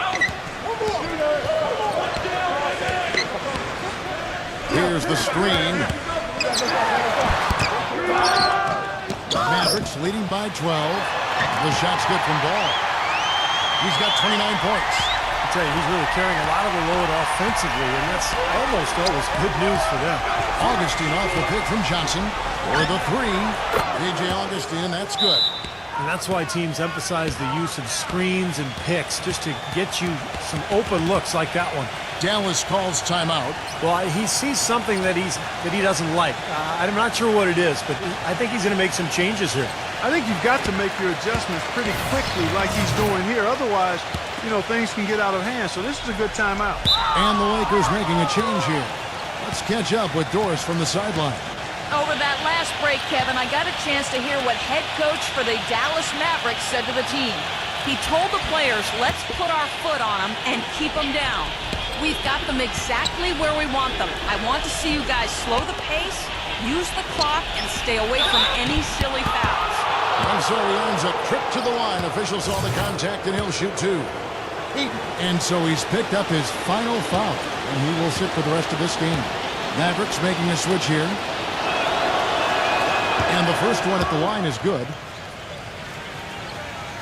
Here's the screen. Mavericks leading by 12. The shot's good from Ball. He's got 29 points. I tell you, he's really carrying a lot of the load offensively, and that's almost always good news for them. Augustine off the pick from Johnson. For the three. A.J. Augustine, that's good. And that's why teams emphasize the use of screens and picks, just to get you some open looks like that one. Dallas calls timeout. Well, he sees something that he doesn't like. I'm not sure what it is, but I think he's going to make some changes here. I think you've got to make your adjustments pretty quickly like he's doing here. Otherwise, you know, things can get out of hand. So this is a good timeout. And the Lakers making a change here. Let's catch up with Doris from the sideline. Over that last break, Kevin, I got a chance to hear what head coach for the Dallas Mavericks said to the team. He told the players, let's put our foot on them and keep them down. We've got them exactly where we want them. I want to see you guys slow the pace, use the clock, and stay away from any silly fouls. And so he earns a trip to the line. Officials saw the contact, and he'll shoot 2. And so he's picked up his final foul, and he will sit for the rest of this game. Mavericks making a switch here. And the first one at the line is good.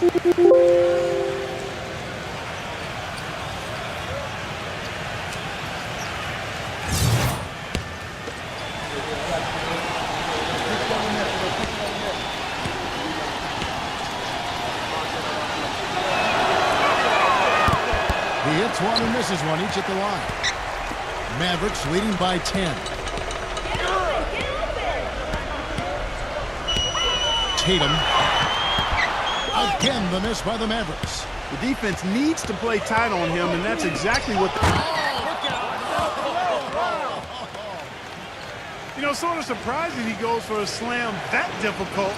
He hits one and misses one, each at the line. Mavericks leading by 10. Tatum. Again, the miss by the Mavericks. The defense needs to play tight on him, and that's exactly what you know, sort of surprising he goes for a slam that difficult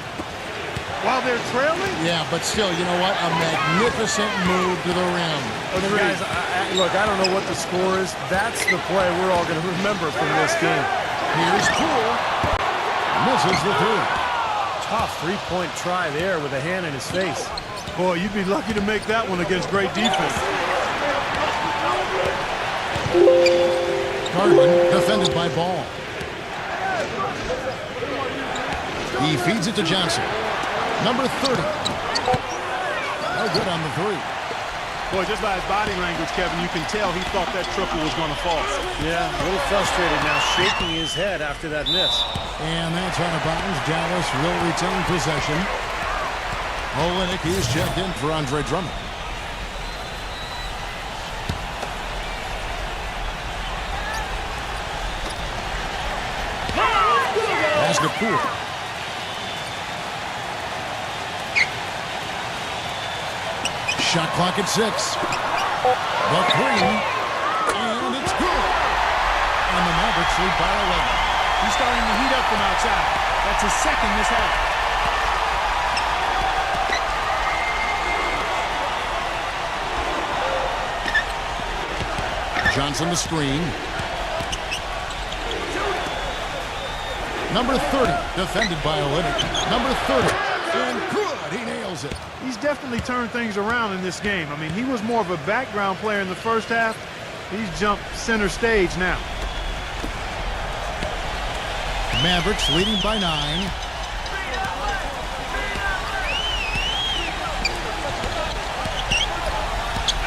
while they're trailing. Yeah, but still, you know what? A magnificent move to the rim. Okay, guys, look, I don't know what the score is. That's the play we're all going to remember from this game. Here's Poole. Misses the three. Tough three-point try there with a hand in his face. Boy, you'd be lucky to make that one against great defense. Garland defended by Ball. He feeds it to Johnson. Number 30. No good on the three. Boy, just by his body language, Kevin, you can tell he thought that triple was going to fall. Yeah, a little frustrated now, shaking his head after that miss. And that's out of bounds. Dallas will retain possession. Olynyk is checked in for Andre Drummond. Pass to Poole. Shot clock at 6. The three. And it's good. And the Mavericks lead by 11. He's starting to heat up from outside. That's his second this half. Johnson the screen. Number 30, defended by Olynyk. Number 30, and good, he nails it. He's definitely turned things around in this game. I mean, he was more of a background player in the first half. He's jumped center stage now. Mavericks leading by 9.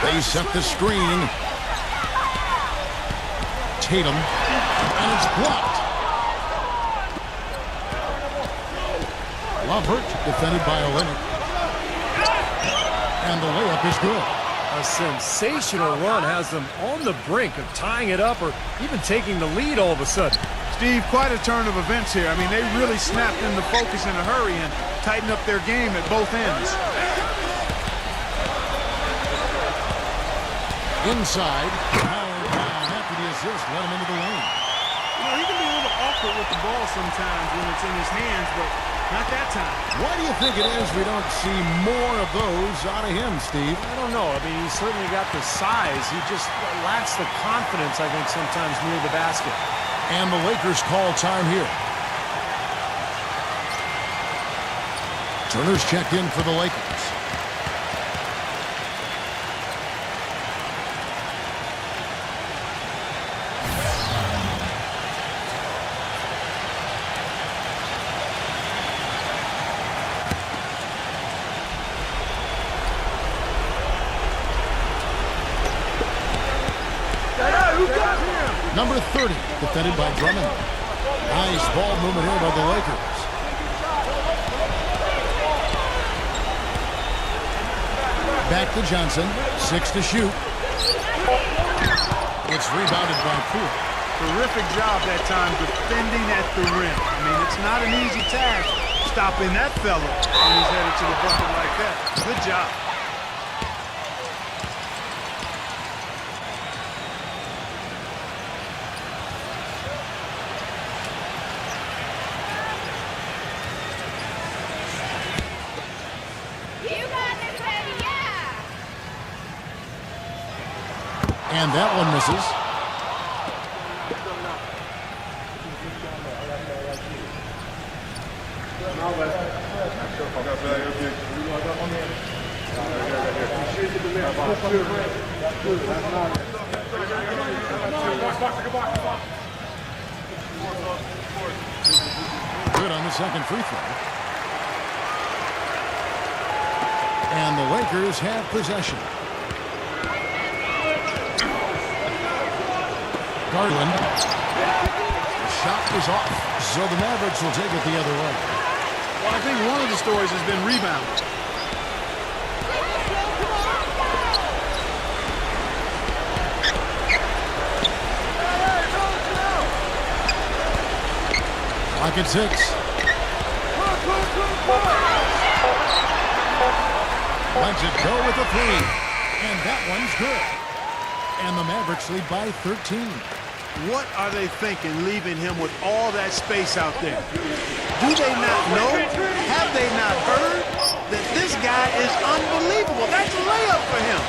They set the screen. Tatum, and it's blocked. Lovert defended by Olynyk. And the layup is good. A sensational run has them on the brink of tying it up or even taking the lead all of a sudden. Steve, quite a turn of events here. I mean, they really snapped into focus in a hurry and tightened up their game at both ends. Inside. Howard after the assist, let him into the lane. You know, he can be a little awkward with the ball sometimes when it's in his hands, but not that time. Why do you think it is we don't see more of those out of him, Steve? I don't know. I mean, he's certainly got the size. He just lacks the confidence, I think, sometimes near the basket. And the Lakers call time here. Turner's checked in for the Lakers. Number 30, defended by Drummond. Nice ball movement here by the Lakers. Back to Johnson, 6 to shoot. It's rebounded by Poole. Terrific job that time defending at the rim. I mean, it's not an easy task stopping that fella when he's headed to the bucket like that. Good job. And that one misses. Good on the second free throw. And the Lakers have possession. Garland. The shot is off, so the Mavericks will take it the other way. Well, I think one of the stories has been rebound. Clock at 6. Lets it go with a 3. And that one's good. And the Mavericks lead by 13. What are they thinking leaving him with all that space out there? Do they not know? Have they not heard that this guy is unbelievable? That's a layup for him.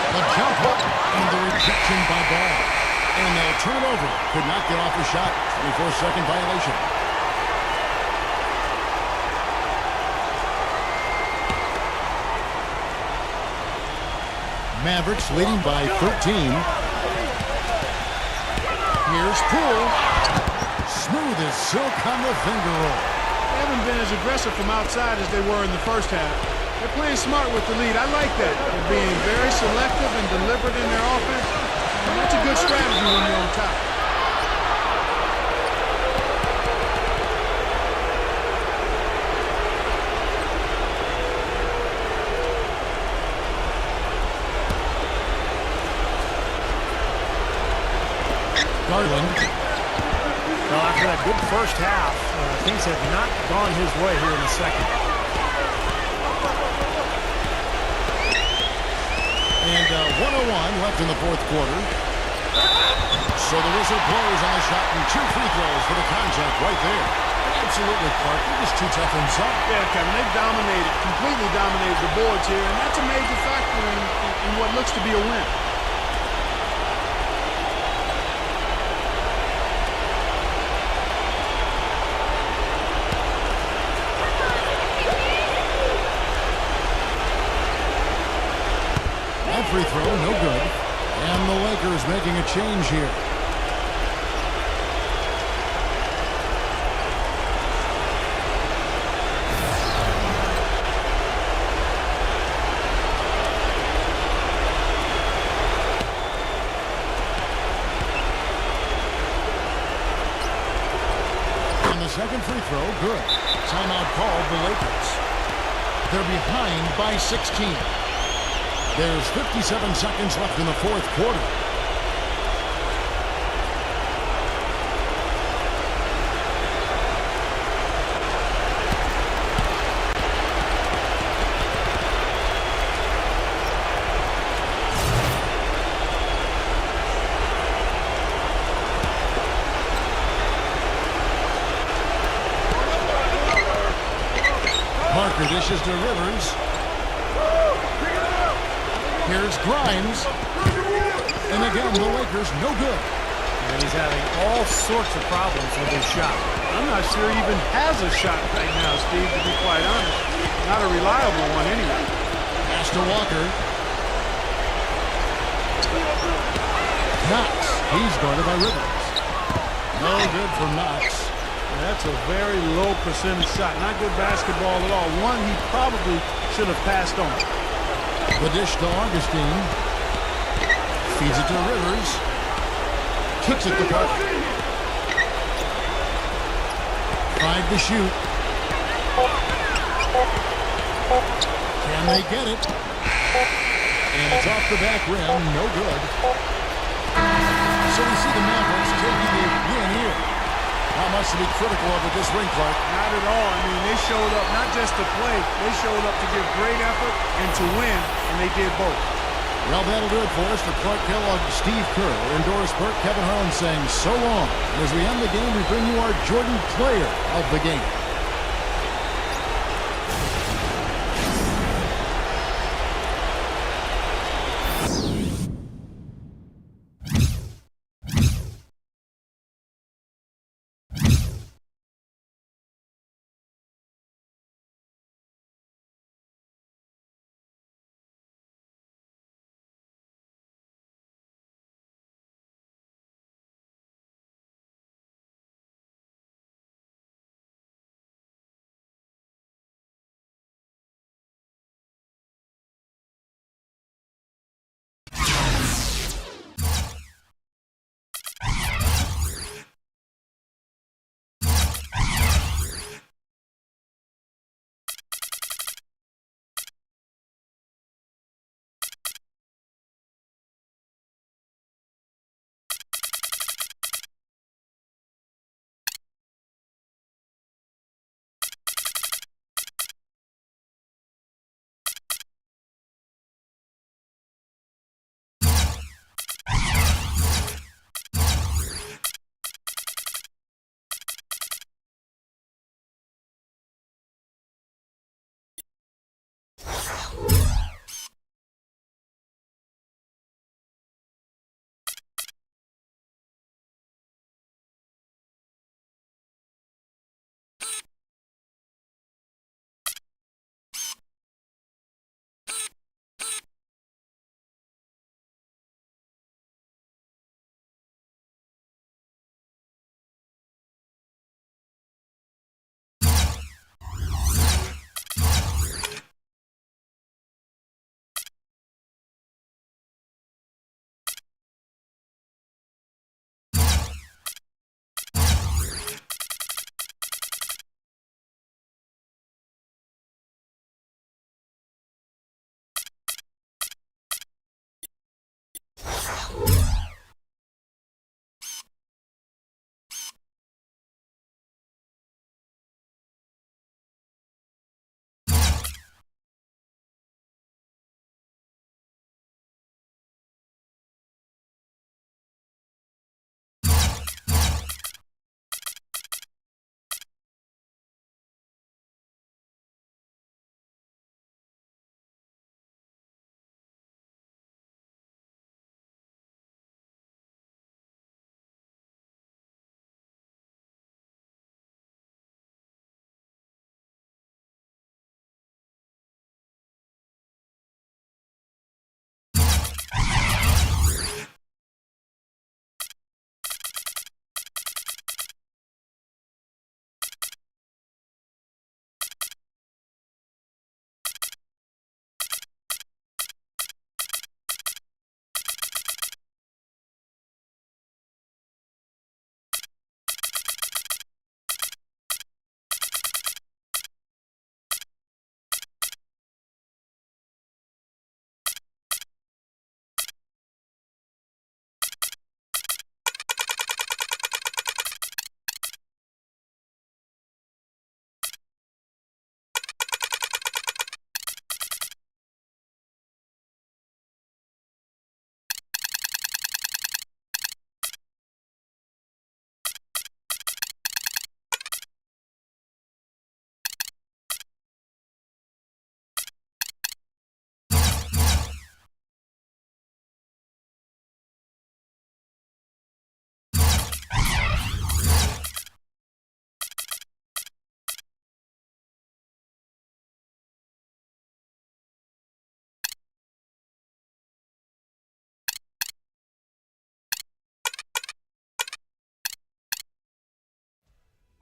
The jump up and the rejection by Ball. And they'll turn it over. Could not get off the shot. 24-second violation. Mavericks leading by 13. Here's Poole. Smooth as silk on the finger roll. They haven't been as aggressive from outside as they were in the first half. They're playing smart with the lead. I like that. They're being very selective and deliberate in their offense. And that's a good strategy when you're on top. Garland. Well, after that good first half, things have not gone his way here in the second. And 1:01 left in the fourth quarter. So the whistle blows on the shot and 2 free throws for the contact right there. Absolutely, Clark. They're just too tough inside. Yeah, Kevin, they've dominated, completely dominated the boards here, and that's a major factor in what looks to be a win. That free throw, no good. And the Lakers making a change here. And the second free throw, good. Timeout called the Lakers. They're behind by 16. There's 57 seconds left in the fourth quarter. Parker dishes to Rivers. Here's Grimes. And again, the Lakers no good. And he's having all sorts of problems with his shot. I'm not sure he even has a shot right now, Steve, to be quite honest. Not a reliable one anyway. Pass to Walker. Knox. He's guarded by Rivers. No good for Knox. That's a very low percentage shot. Not good basketball at all. One he probably should have passed on. The dish to Augustine. Feeds it to Rivers. Kicks it to Parker. 5 to shoot. Can they get it? And it's off the back rim. No good. So we see the Mavericks taking the win here. Not much to be critical of at this rink, Clark. Not at all. I mean, they showed up not just to play. They showed up to give great effort and to win, and they did both. Well, that'll do it for us. For Clark Kellogg, Steve Kerr, Doris Burke, Kevin Harlan saying so long. And as we end the game, we bring you our Jordan player of the game.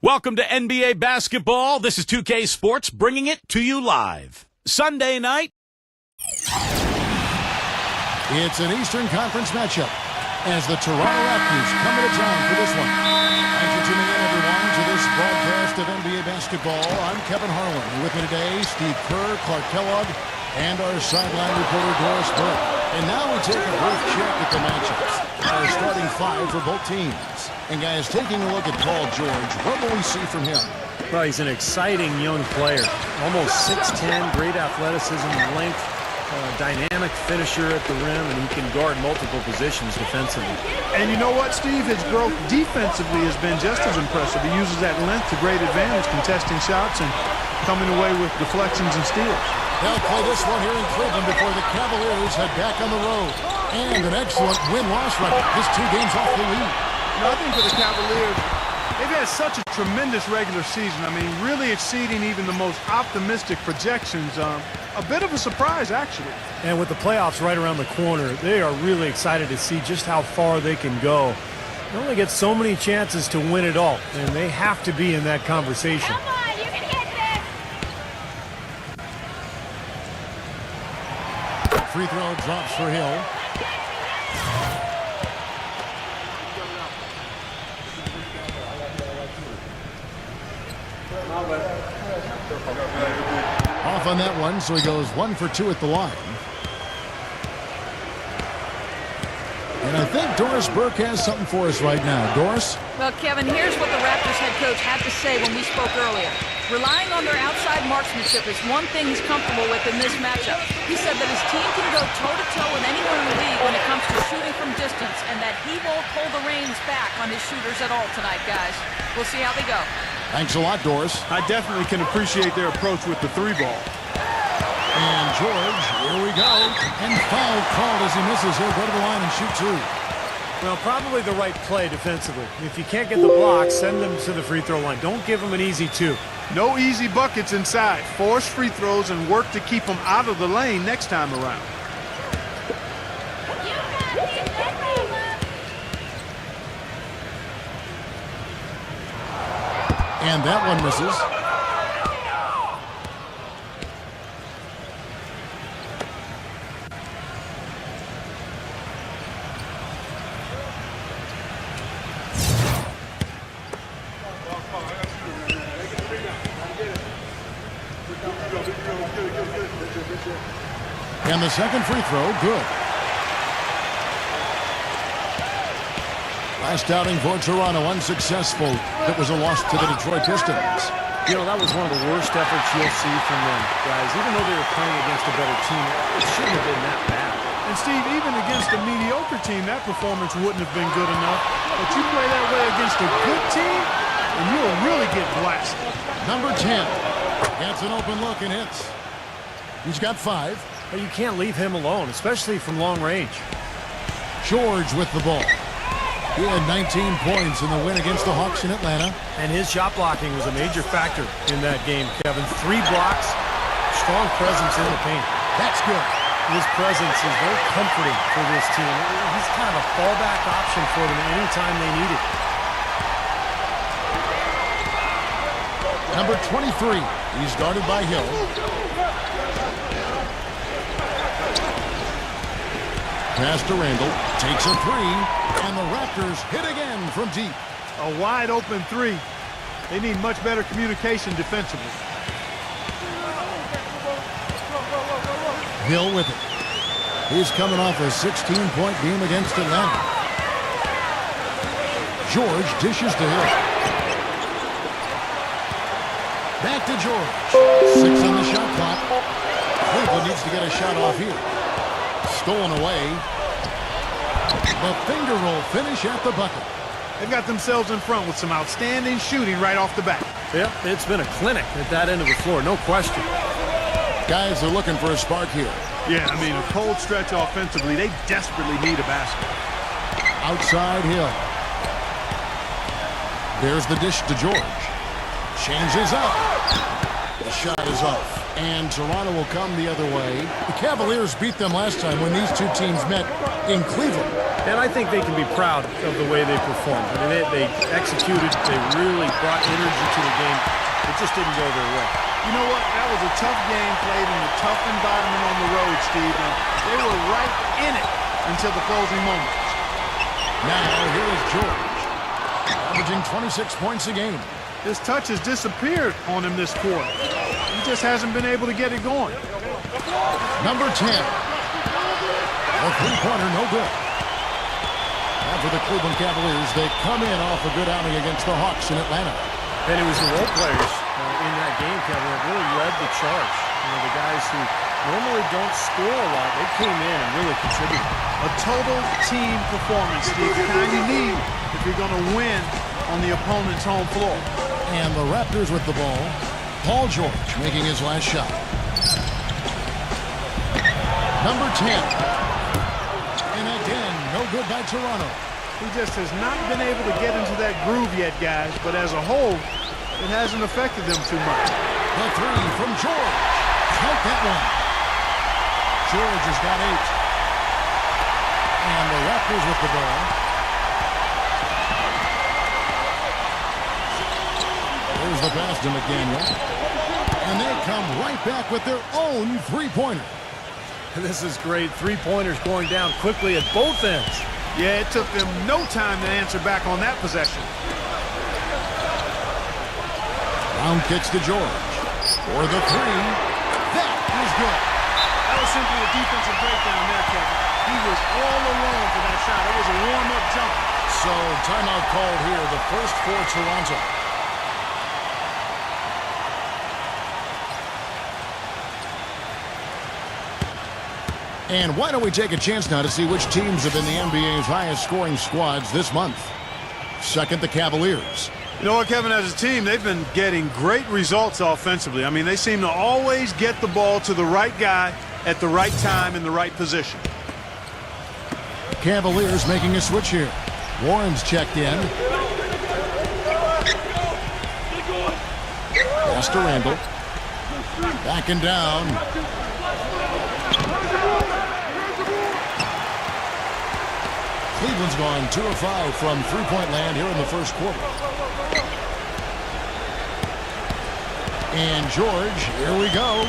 Welcome to NBA basketball. This is 2K Sports bringing it to you live. Sunday night. It's an Eastern Conference matchup as the Toronto Raptors come into town for this one. Thanks for tuning in, everyone, to this broadcast of NBA basketball. I'm Kevin Harlan. With me today, Steve Kerr, Clark Kellogg, and our sideline reporter, Doris Burke. And now we take a brief check at the matchups. Our starting five for both teams. And guys, taking a look at Paul George, what will we see from him? Well, he's an exciting young player. Almost 6'10", great athleticism, length, dynamic finisher at the rim, and he can guard multiple positions defensively. And you know what, Steve? His growth defensively has been just as impressive. He uses that length to great advantage, contesting shots and coming away with deflections and steals. They'll play this one here in Cleveland before the Cavaliers head back on the road. And an excellent win-loss record. Just 2 games off the lead. You know, I think for the Cavaliers, they've had such a tremendous regular season. I mean, really exceeding even the most optimistic projections. A bit of a surprise, actually. And with the playoffs right around the corner, they are really excited to see just how far they can go. They only get so many chances to win it all, and they have to be in that conversation. Come on, you can hit this! Free throw drops for Hill. Off on that one, so he goes 1 for 2 at the line. And I think Doris Burke has something for us right now. Doris? Well, Kevin, here's what the Raptors head coach had to say when we spoke earlier. Relying on their outside marksmanship is one thing he's comfortable with in this matchup. He said that his team can go toe-to-toe with anyone in the league when it comes to shooting from distance, and that he won't hold the reins back on his shooters at all tonight, guys. We'll see how they go. Thanks a lot, Doris. I definitely can appreciate their approach with the 3-ball. And George, here we go. And foul called as he misses. He'll go to the line and shoot 2. Well, probably the right play defensively. If you can't get the block, send them to the free throw line. Don't give them an easy 2. No easy buckets inside. Force free throws and work to keep them out of the lane next time around. And that one misses. And the second free throw, good. Last outing for Toronto, unsuccessful. It was a loss to the Detroit Pistons. You know, that was one of the worst efforts you'll see from them, guys. Even though they were playing against a better team, it shouldn't have been that bad. And Steve, even against a mediocre team, that performance wouldn't have been good enough. But you play that way against a good team, and you'll really get blasted. Number 10 gets an open look and hits. He's got 5. But you can't leave him alone, especially from long range. George with the ball. He had 19 points in the win against the Hawks in Atlanta. And his shot blocking was a major factor in that game, Kevin. 3 blocks, strong presence in the paint. That's good. His presence is very comforting for this team. He's kind of a fallback option for them anytime they need it. Number 23. He's guarded by Hill. Pass to Randall. Takes a 3. And the Raptors hit again from deep. A wide open 3. They need much better communication defensively. Hill with it. He's coming off a 16-point game against Atlanta. George dishes to Hill. Back to George. 6 on the shot clock. Cleveland needs to get a shot off here. Stolen away. The finger roll finish at the bucket. They've got themselves in front with some outstanding shooting right off the bat. Yep, it's been a clinic at that end of the floor, no question. Guys are looking for a spark here. Yeah, I mean, a cold stretch offensively. They desperately need a basket. Outside Hill. There's the dish to George. Changes up. The shot is off. And Toronto will come the other way. The Cavaliers beat them last time when these two teams met in Cleveland. And I think they can be proud of the way they performed. I mean, they executed. They really brought energy to the game. It just didn't go their way. You know what? That was a tough game played in a tough environment on the road, Steve. And they were right in it until the closing moments. Now, here is George, averaging 26 points a game. His touch has disappeared on him this quarter. He just hasn't been able to get it going. Number 10. A three-pointer, no good. After the Cleveland Cavaliers, they come in off a good outing against the Hawks in Atlanta. And it was the role players in that game, Kevin, that really led the charge. You know, the guys who normally don't score a lot, they came in and really contributed. A total team performance, Steve. The kind you need if you're going to win on the opponent's home floor. And the Raptors with the ball. Paul George making his last shot. Number 10. And again, no good by Toronto. He just has not been able to get into that groove yet, guys. But as a whole, it hasn't affected them too much. The three from George. Count that one. George has got 8. And the Raptors with the ball. There's the pass to McDaniel. And they come right back with their own three-pointer. This is great. Three-pointers going down quickly at both ends. Yeah, it took them no time to answer back on that possession. Brown kicks to George. For the three. That is good. That was simply a defensive breakdown there, Kevin. He was all alone for that shot. It was a warm-up jump. So, timeout called here. The first for Toronto. And why don't we take a chance now to see which teams have been the NBA's highest scoring squads this month. Second, the Cavaliers. You know what, Kevin, as a team, they've been getting great results offensively. I mean, they seem to always get the ball to the right guy at the right time in the right position. Cavaliers making a switch here. Warren's checked in. Pass to Randall. Backing down. Cleveland's gone 2 of 5 from three-point land here in the first quarter. And George, here we go.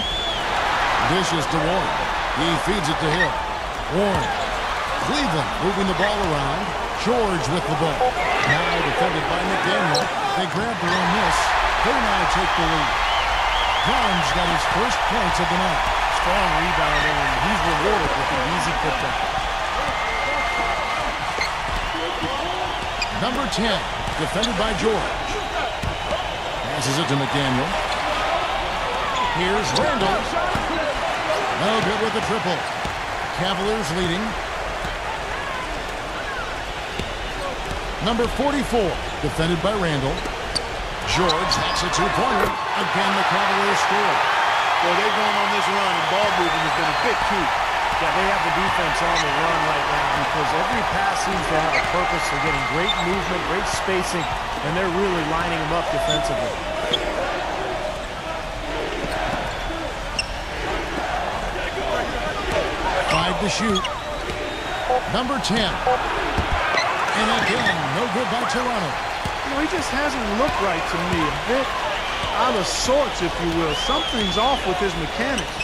Dishes to Warren. He feeds it to him. Warren. Cleveland moving the ball around. George with the ball. Now defended by McDaniel. They grab their own miss. They now take the lead. Brown's got his first points of the night. Strong rebounding, and he's rewarded with an easy putback. Number 10, defended by George. Passes it to McDaniel. Here's Randall. No good with the triple. Cavaliers leading. Number 44, defended by Randall. George, that's a two-pointer. Again, the Cavaliers score. Well, they've gone on this run, and ball movement has been a bit key. Yeah, they have the defense on the run right now because every pass seems to have a purpose. They're getting great movement, great spacing, and they're really lining them up defensively. Five to shoot. Number 10. And again, no good by Toronto. You know, he just hasn't looked right to me. A bit out of sorts, if you will. Something's off with his mechanics,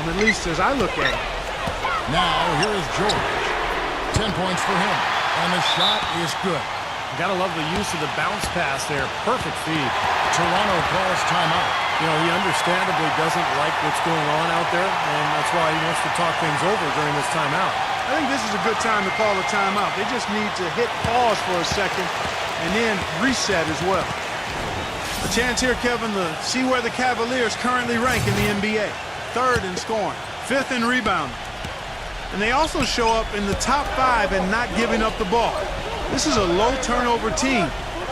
at least as I look at it. Now, here is George. 10 points for him. And the shot is good. You gotta love the use of the bounce pass there. Perfect feed. Toronto calls timeout. You know, he understandably doesn't like what's going on out there, and that's why he wants to talk things over during this timeout. I think this is a good time to call a timeout. They just need to hit pause for a second and then reset as well. A chance here, Kevin, to see where the Cavaliers currently rank in the NBA. 3rd in scoring, 5th in rebounding. And they also show up in the top 5 and not giving up the ball. This is a low turnover team.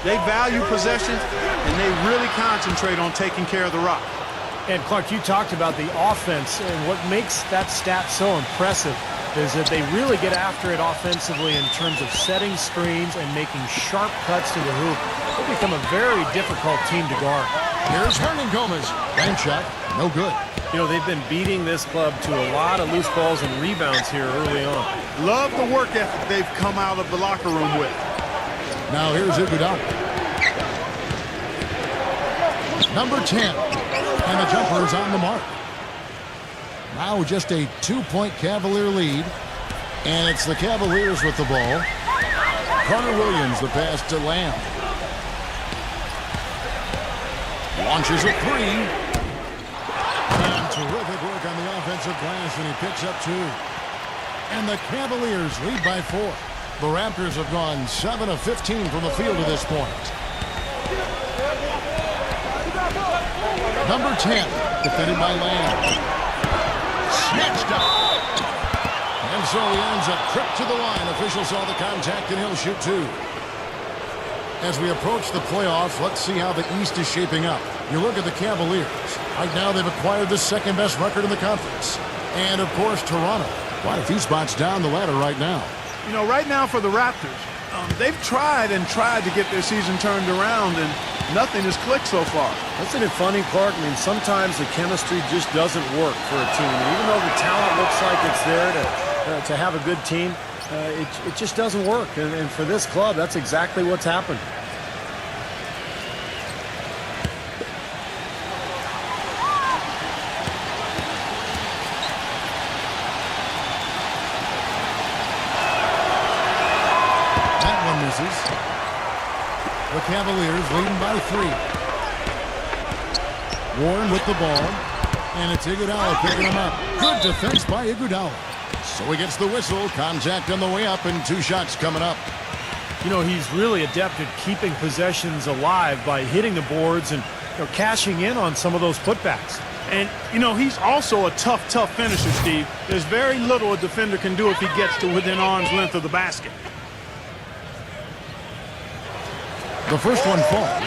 They value possessions, and they really concentrate on taking care of the rock. And Clark, you talked about the offense, and what makes that stat so impressive is that they really get after it offensively in terms of setting screens and making sharp cuts to the hoop. They become a very difficult team to guard. Here's Hernan Gomez. Bank shot, no good. You know, they've been beating this club to a lot of loose balls and rebounds here early on. Love the work ethic they've come out of the locker room with. Now here's Iguodala. Number 10. And the jumper is on the mark. Now just a 2-point Cavalier lead. And it's the Cavaliers with the ball. Carter Williams, the pass to Lamb. Launches a three. And terrific work on the offensive glass, and he picks up 2. And the Cavaliers lead by 4. The Raptors have gone 7 of 15 from the field to this point. Number 10, defended by Lamb. Snatched up. And so he ends up tripped to the line. Officials saw the contact, and he'll shoot 2. As we approach the playoffs, let's see how the East is shaping up. You look at the Cavaliers. Right now, they've acquired the second-best record in the conference. And, of course, Toronto. Quite a few spots down the ladder right now. You know, right now for the Raptors, they've tried to get their season turned around, and nothing has clicked so far. Isn't it funny, Clark? I mean, sometimes the chemistry just doesn't work for a team. Even though the talent looks like it's there to have a good team, it just doesn't work. And for this club, that's exactly what's happened. The Cavaliers leading by 3. Warren with the ball. And it's Iguodala picking him up. Good defense by Iguodala. So he gets the whistle. Contact on the way up, and 2 shots coming up. You know, he's really adept at keeping possessions alive by hitting the boards and cashing in on some of those putbacks. And, you know, he's also a tough finisher, Steve. There's very little a defender can do if he gets to within arm's length of the basket. The first one falls.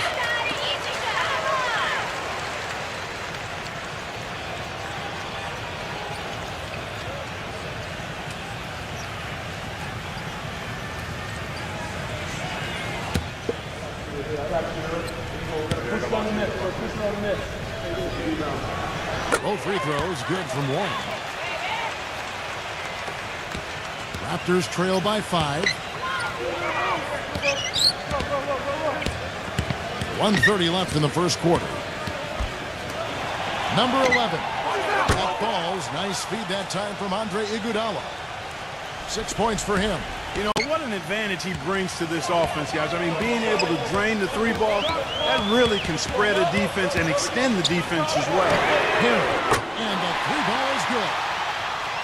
Both free throws good from Warren. Raptors trail by 5. 1:30 left in the first quarter. Number 11. That falls. Nice feed that time from Andre Iguodala. 6 points for him. You know, what an advantage he brings to this offense, guys. I mean, being able to drain the 3 ball, that really can spread a defense and extend the defense as well. Him. And the 3 ball is good.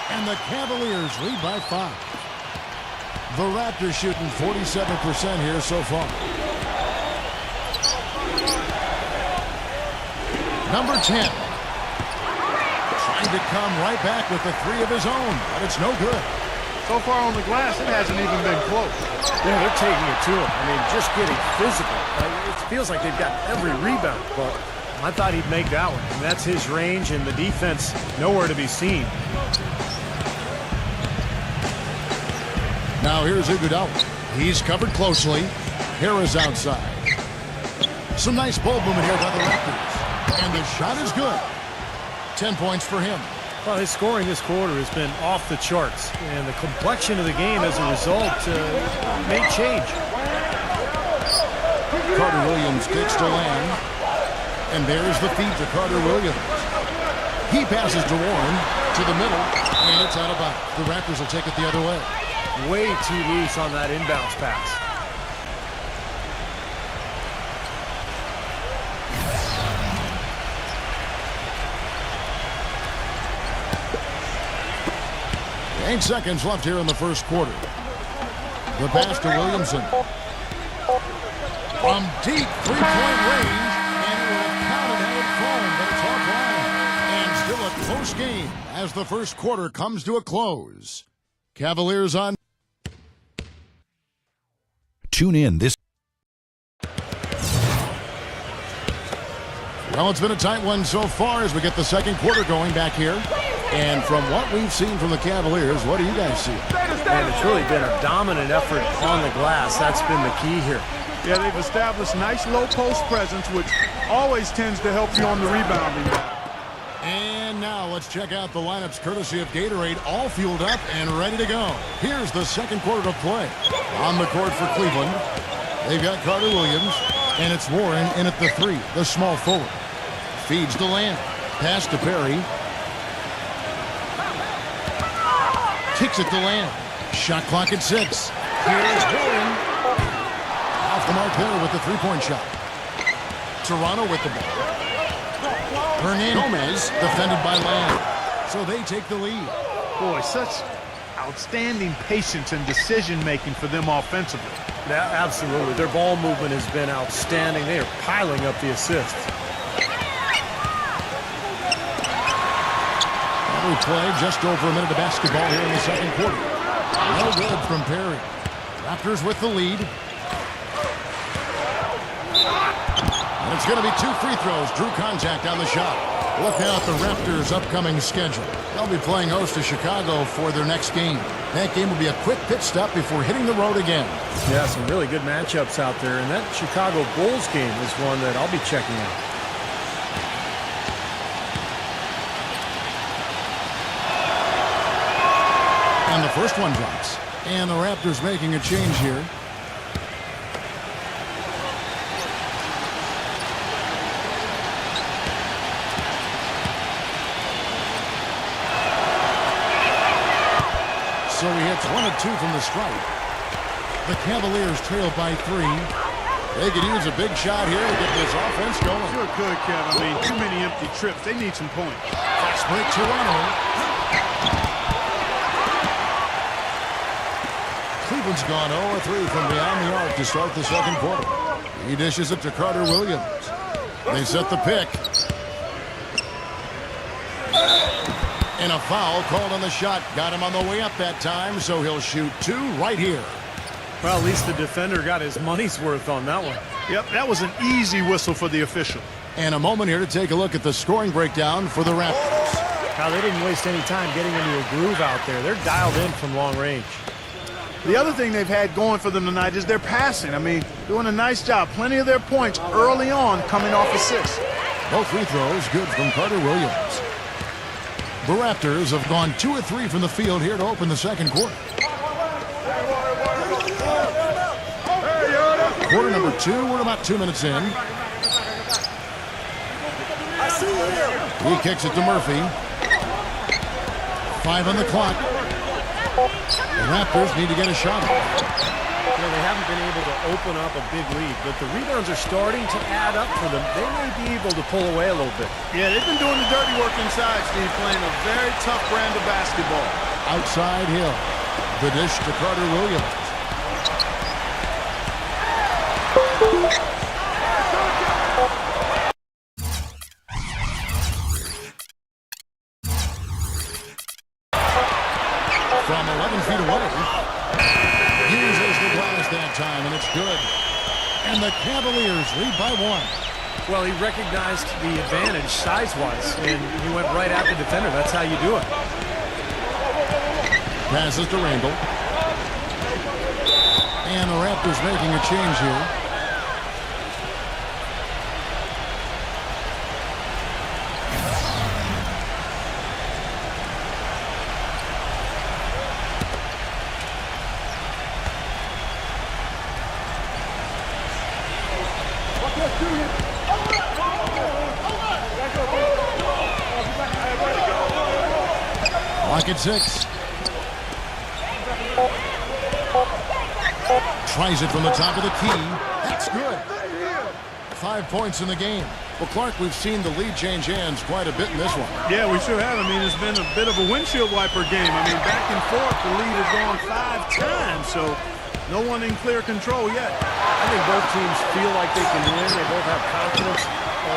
And the Cavaliers lead by 5. The Raptors shooting 47% here so far. Number 10. Trying to come right back with the 3 of his own, but it's no good. So far on the glass, it hasn't even been close. Yeah, they're taking it to him. I mean, just getting physical. It feels like they've got every rebound, but I thought he'd make that one. And that's his range, and the defense nowhere to be seen. Now here's Iguodala. He's covered closely. Harris outside. Some nice ball movement here by the Raptors. And the shot is good. 10 points for him. Well, his scoring this quarter has been off the charts, and the complexion of the game as a result may change. Carter Williams kicks to Lamb. And there's the feed to Carter Williams. He passes to Warren to the middle, and it's out of bounds. The Raptors will take it the other way. Way too loose on that inbounds pass. Eight seconds left here in the first quarter. The pass to Williamson. From deep three-point range, and it would have counted had it fallen, but it's offline. And still a close game as the first quarter comes to a close. Cavaliers on. Tune in this. Well, it's been a tight one so far as we get the second quarter going back here. And from what we've seen from the Cavaliers, what do you guys see? And it's really been a dominant effort on the glass. That's been the key here. Yeah, they've established nice low post presence, which always tends to help you on the rebounding. And now let's check out the lineups courtesy of Gatorade, all fueled up and ready to go. Here's the second quarter of play. On the court for Cleveland, they've got Carter Williams, and it's Warren in at the 3, the small forward. Feeds to Lamb. Pass to Perry. Kicks it to Lamb. Shot clock at 6. Here's Warren. Off the mark there with the three-point shot. Toronto with the ball. Gomez defended by Lamb. So they take the lead. Boy, such outstanding patience and decision-making for them offensively. Yeah, absolutely. Their ball movement has been outstanding. They are piling up the assists. We play just over a minute of basketball here in the second quarter. No good from Perry. Raptors with the lead. And it's going to be 2 free throws. Drew contact on the shot. Look out the Raptors' upcoming schedule. They'll be playing host to Chicago for their next game. That game will be a quick pit stop before hitting the road again. Yeah, some really good matchups out there. And that Chicago Bulls game is one that I'll be checking out. And the first one drops. And the Raptors making a change here. So he hits 1 of 2 from the stripe. The Cavaliers trail by 3. They could use a big shot here to get this offense going. Sure could, Kev. I mean, too many empty trips. They need some points. Fast break Toronto. Cleveland's gone 0-3 from beyond the arc to start the second quarter. He dishes it to Carter Williams. They set the pick. And a foul called on the shot. Got him on the way up that time, so he'll shoot 2 right here. Well, at least the defender got his money's worth on that one. Yep, that was an easy whistle for the official. And a moment here to take a look at the scoring breakdown for the Raptors. Now, they didn't waste any time getting into a groove out there. They're dialed in from long range. The other thing they've had going for them tonight is their passing. I mean, doing a nice job. Plenty of their points early on coming off assists. Both free throws good from Carter Williams. The Raptors have gone 2 of 3 from the field here to open the second quarter. Quarter number 2, we're about 2 minutes in. He kicks it to Murphy. 5 on the clock. The Raptors need to get a shot off. You know, they haven't been able to open up a big lead, but the rebounds are starting to add up for them. They may be able to pull away a little bit. Yeah, they've been doing the dirty work inside, Steve, playing a very tough brand of basketball. Outside Hill. The dish to Carter Williams. From 11 feet away. Uses the glass that time, and it's good. And the Cavaliers lead by 1. Well, he recognized the advantage size-wise, and he went right at the defender. That's how you do it. Passes to Randall. And the Raptors making a change here. Clock at 6. Tries it from the top of the key. That's good. 5 points in the game. Well, Clark, we've seen the lead change hands quite a bit in this one. Yeah, we sure have. I mean, it's been a bit of a windshield wiper game. I mean, back and forth, the lead has gone 5 times, so no one in clear control yet. I think both teams feel like they can win. They both have confidence.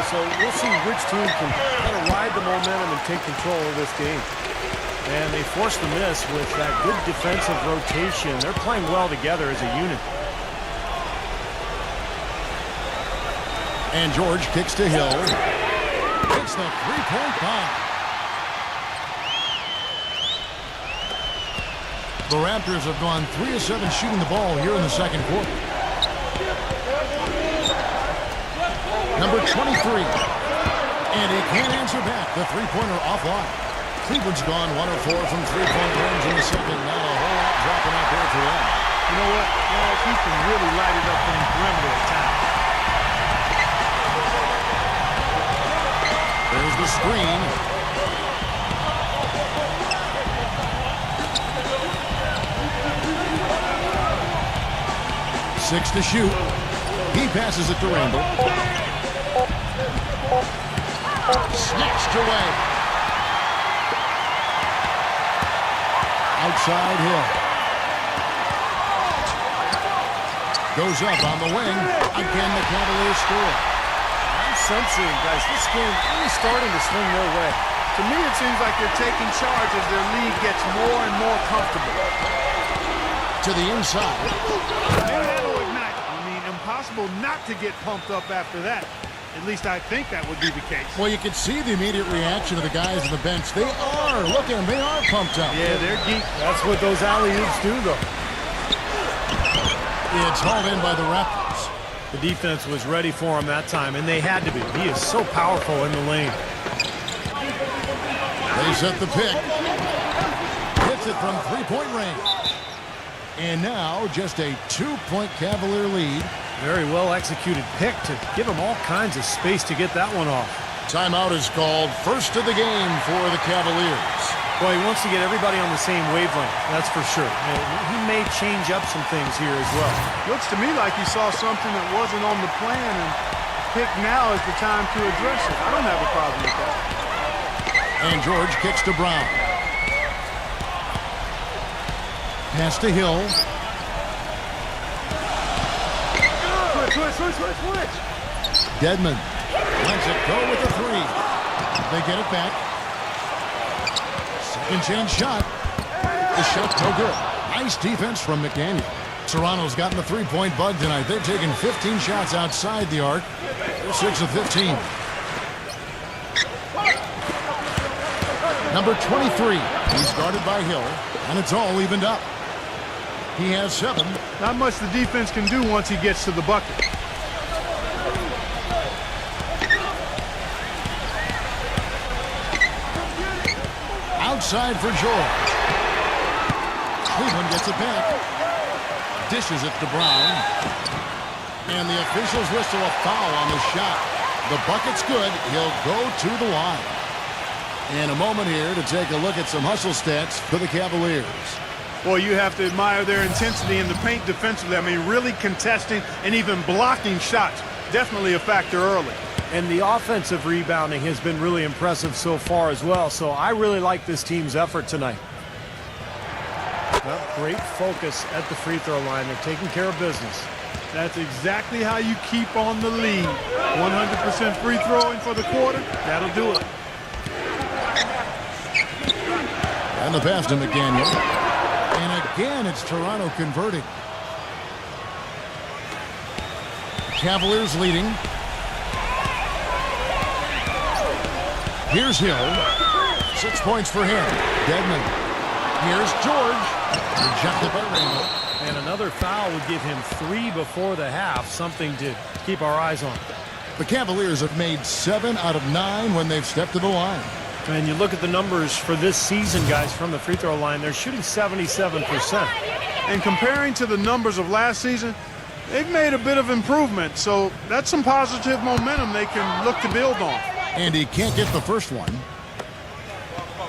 Also, we'll see which team can kind of ride the momentum and take control of this game. And they forced the miss with that good defensive rotation. They're playing well together as a unit. And George kicks to Hill. It's the three-point bomb. The Raptors have gone 3 of 7 shooting the ball here in the second quarter. Number 23. And he can't answer back. The three-pointer offline. Cleveland's gone 1 of 4 from three-point range in the second. Not a whole lot dropping out there for them. You know what? He can really light it up from the perimeter at times. There's the screen. Six to shoot. He passes it to Randall. Snatched away. Outside Hill. Goes up on the wing. Again, the Cavaliers score. I'm sensing, guys, this game really starting to swing their way. To me, it seems like they're taking charge as their lead gets more and more comfortable. To the inside. Maybe that'll ignite. I mean, impossible not to get pumped up after that. At least I think that would be the case. Well, you can see the immediate reaction of the guys on the bench. They are. Look at them. They are pumped up. Yeah, they're geek. That's what those alley-oops do, though. It's hauled in by the Raptors. The defense was ready for him that time, and they had to be. He is so powerful in the lane. They set the pick. Hits it from three-point range. And now just a 2-point Cavalier lead. Very well executed pick to give him all kinds of space to get that one off. Timeout is called. First of the game for the Cavaliers. Well, he wants to get everybody on the same wavelength, that's for sure. He may change up some things here as well. Looks to me like he saw something that wasn't on the plan, and pick now is the time to address it. I don't have a problem with that. And George kicks to Brown. Pass to Hill. Switch. Dedmon lets it go with a three. They get it back. Second chance shot. The shot no good. Nice defense from McDaniel. Toronto's gotten the three-point bug tonight. They've taken 15 shots outside the arc. They're 6 of 15. Number 23. He's guarded by Hill, and it's all evened up. He has 7. Not much the defense can do once he gets to the bucket. Outside for George. Cleveland gets it back. Dishes it to Brown. And the officials whistle a foul on the shot. The bucket's good. He'll go to the line. And a moment here to take a look at some hustle stats for the Cavaliers. Boy, you have to admire their intensity in the paint defensively. I mean, really contesting and even blocking shots. Definitely a factor early. And the offensive rebounding has been really impressive so far as well. So I really like this team's effort tonight. Well, great focus at the free throw line. They're taking care of business. That's exactly how you keep on the lead. 100% free throwing for the quarter. That'll do it. And the pass to McDaniel. And again, it's Toronto converting. Cavaliers leading. Here's Hill. 6 points for him. Dedmon. Here's George. Rejected by Randall. And another foul would give him 3 before the half. Something to keep our eyes on. The Cavaliers have made 7 out of 9 when they've stepped to the line. And you look at the numbers for this season, guys, from the free throw line, they're shooting 77%. And comparing to the numbers of last season, they've made a bit of improvement. So that's some positive momentum they can look to build on. And he can't get the first one.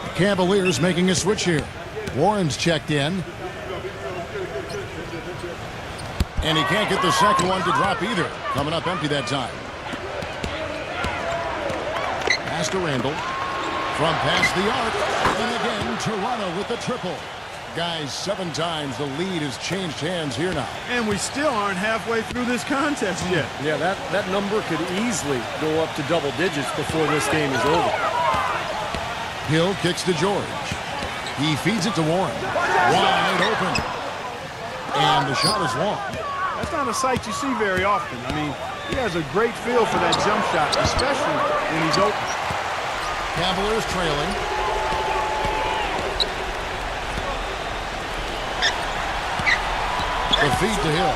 The Cavaliers making a switch here. Warren's checked in. And he can't get the second one to drop either. Coming up empty that time. Pass to Randall. From past the arc. And again, Toronto with the triple. Guys, 7 times the lead has changed hands here now. And we still aren't halfway through this contest yet. Yeah, that number could easily go up to double digits before this game is over. Hill kicks to George. He feeds it to Warren. Wide open. And the shot is long. That's not a sight you see very often. I mean, he has a great feel for that jump shot, especially when he's open. Cavaliers trailing. The feed to Hill.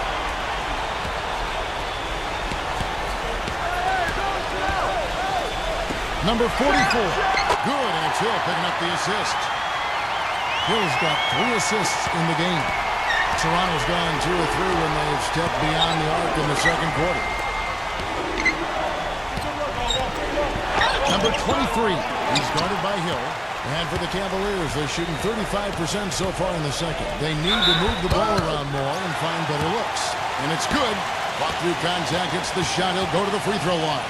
Number 44. Good, and it's Hill picking up the assist. Hill's got 3 assists in the game. Toronto's gone 2 or 3 when they've stepped beyond the arc in the second quarter. Number 23. He's guarded by Hill. And for the Cavaliers, they're shooting 35% so far in the second. They need to move the ball around more and find better looks. And it's good. Walk through contact, hits the shot. He'll go to the free throw line.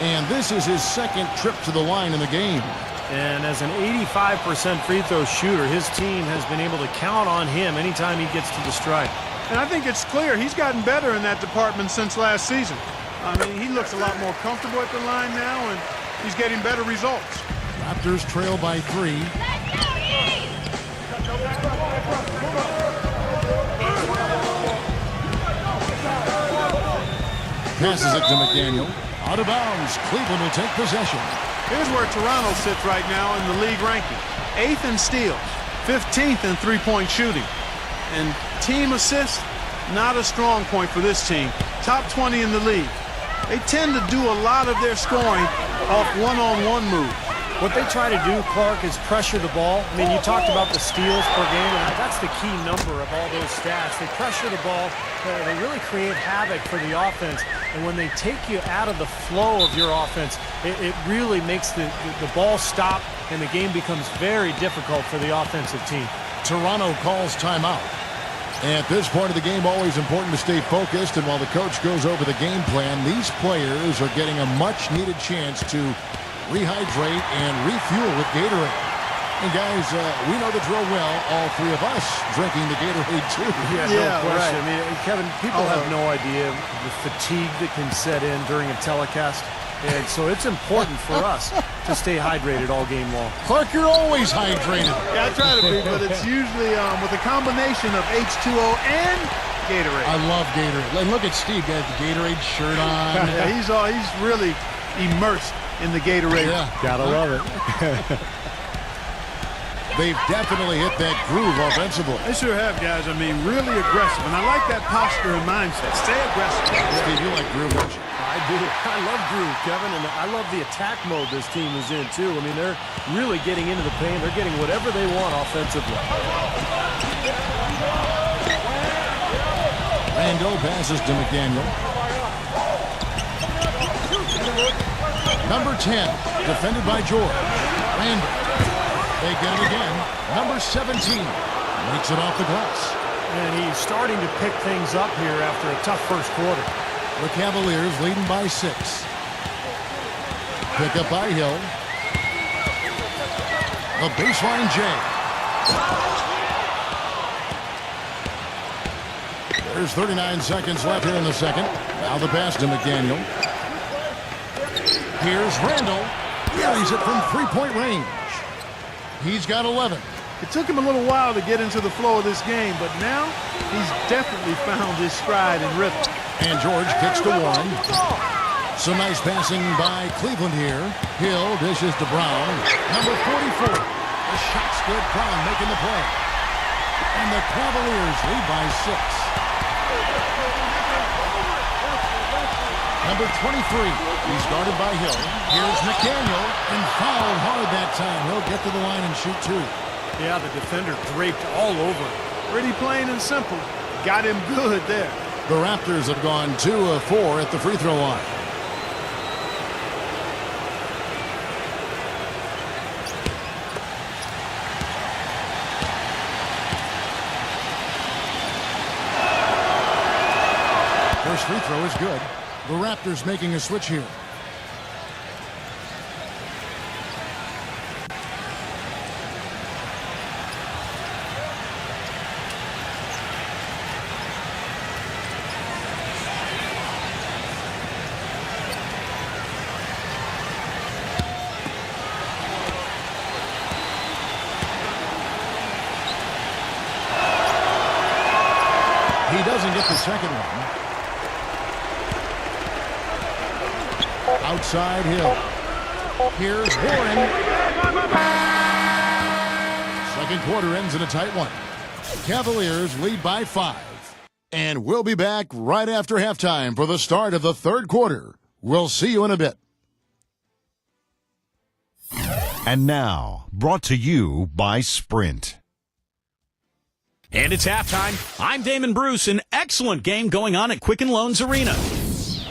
And this is his second trip to the line in the game. And as an 85% free throw shooter, his team has been able to count on him anytime he gets to the stripe. And I think it's clear he's gotten better in that department since last season. I mean, he looks a lot more comfortable at the line now, and he's getting better results. Raptors trail by 3. Passes it to McDaniel. Out of bounds. Cleveland will take possession. Here's where Toronto sits right now in the league ranking. 8th in steals, 15th in three-point shooting. And team assists, not a strong point for this team. Top 20 in the league. They tend to do a lot of their scoring off one-on-one moves. What they try to do, Clark, is pressure the ball. I mean, you talked about the steals per game, and that's the key number of all those stats. They pressure the ball. They really create havoc for the offense. And when they take you out of the flow of your offense, it really makes the ball stop, and the game becomes very difficult for the offensive team. Toronto calls timeout. At this point of the game, always important to stay focused. And while the coach goes over the game plan, these players are getting a much-needed chance to rehydrate and refuel with Gatorade. And guys, we know the drill well, all 3 of us drinking the Gatorade too. No question. Right. I mean, Kevin, people have no idea the fatigue that can set in during a telecast. And so it's important for us to stay hydrated all game long. Clark, you're always hydrated. Yeah, I try to be, but it's usually with a combination of H2O and Gatorade. I love Gatorade. And look at Steve, got the Gatorade shirt on. Yeah, he's really immersed in the Gatorade. Yeah. Gotta love it. They've definitely hit that groove offensively. They sure have, guys. I mean, really aggressive. And I like that posture and mindset. Stay aggressive. Steve, you like groove, don't you? I do. I love groove, Kevin, and I love the attack mode this team is in, too. I mean, they're really getting into the paint. They're getting whatever they want offensively. Randall passes to McDaniel. Number 10, defended by George. Randall. They get it again. Number 17 makes it off the glass. And he's starting to pick things up here after a tough first quarter. The Cavaliers leading by 6. Pick up by Hill. The baseline J. There's 39 seconds left here in the second. Now the pass to McDaniel. Here's Randall. Carries it from 3-point range. He's got 11. It took him a little while to get into the flow of this game, but now he's definitely found his stride and rhythm. And George kicks to Warren. Some nice passing by Cleveland here. Hill dishes to Brown. Number 44. The shot's good. Brown making the play. And the Cavaliers lead by 6. Number 23. He's guarded by Hill. Here's McDaniel. And fouled hard that time. He'll get to the line and shoot 2. Yeah, the defender draped all over. Pretty plain and simple. Got him good there. The Raptors have gone 2 of 4 at the free throw line. First free throw is good. The Raptors making a switch here. He doesn't get the second one. Outside Hill. Here's Warren. Second quarter ends in a tight one. Cavaliers lead by 5. And we'll be back right after halftime for the start of the third quarter. We'll see you in a bit. And now, brought to you by Sprint. And it's halftime. I'm Damon Bruce. An excellent game going on at Quicken Loans Arena.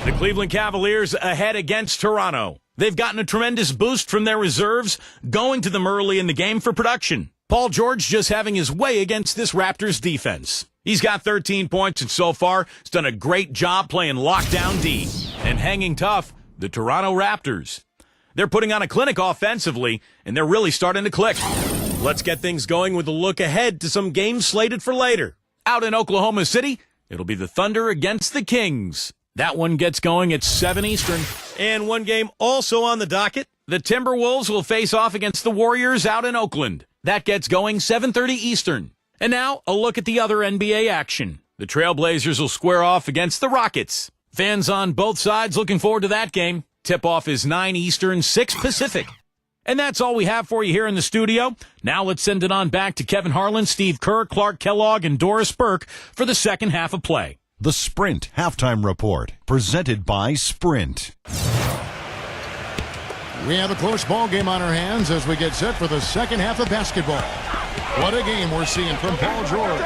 The Cleveland Cavaliers ahead against Toronto. They've gotten a tremendous boost from their reserves, going to them early in the game for production. Paul George just having his way against this Raptors defense. He's got 13 points, and so far, he's done a great job playing lockdown D. And hanging tough, the Toronto Raptors. They're putting on a clinic offensively, and they're really starting to click. Let's get things going with a look ahead to some games slated for later. Out in Oklahoma City, it'll be the Thunder against the Kings. That one gets going at 7 Eastern. And one game also on the docket. The Timberwolves will face off against the Warriors out in Oakland. That gets going 7:30 Eastern. And now, a look at the other NBA action. The Trailblazers will square off against the Rockets. Fans on both sides looking forward to that game. Tip-off is 9 Eastern, 6 Pacific. And that's all we have for you here in the studio. Now let's send it on back to Kevin Harlan, Steve Kerr, Clark Kellogg, and Doris Burke for the second half of play. The Sprint Halftime Report, presented by Sprint. We have a close ball game on our hands as we get set for the second half of basketball. What a game we're seeing from Paul George.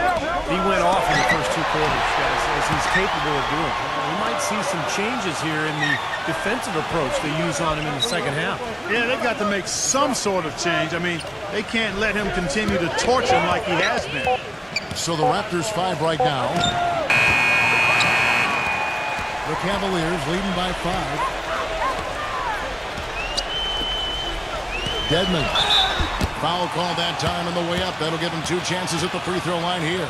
He went off in the first 2 quarters, guys, as he's capable of doing. We might see some changes here in the defensive approach they use on him in the second half. Yeah, they've got to make some sort of change. I mean, they can't let him continue to torch him like he has been. So the Raptors 5 right now. The Cavaliers leading by 5. Dedmon. Foul call that time on the way up. That'll give him 2 chances at the free throw line here.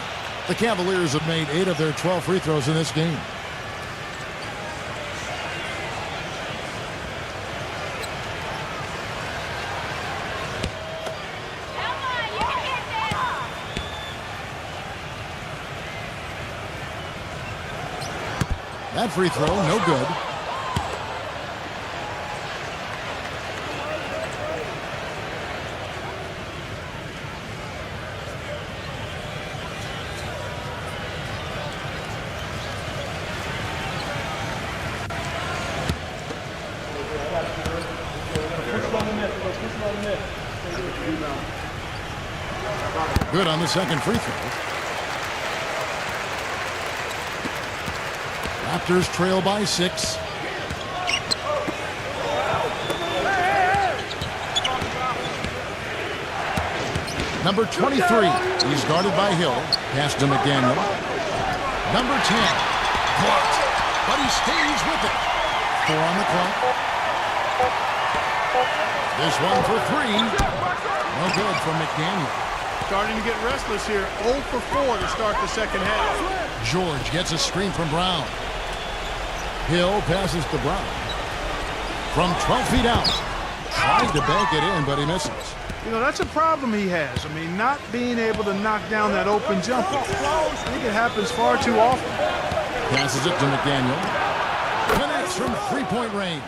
The Cavaliers have made 8 of their 12 free throws in this game. That free throw, no good. Good on the second free throw. Raptors trail by 6. Number 23. He's guarded by Hill. Pass to McDaniel. Number 10. Blocked. But he stays with it. 4 on the clock. This one for 3. No good from McDaniel. Starting to get restless here. 0 for 4 to start the second half. George gets a screen from Brown. Hill passes to Brown. From 12 feet out. Tried to bank it in, but he misses. You know, that's a problem he has. I mean, not being able to knock down that open jumper. I think it happens far too often. Passes it to McDaniel. Connects from 3-point range.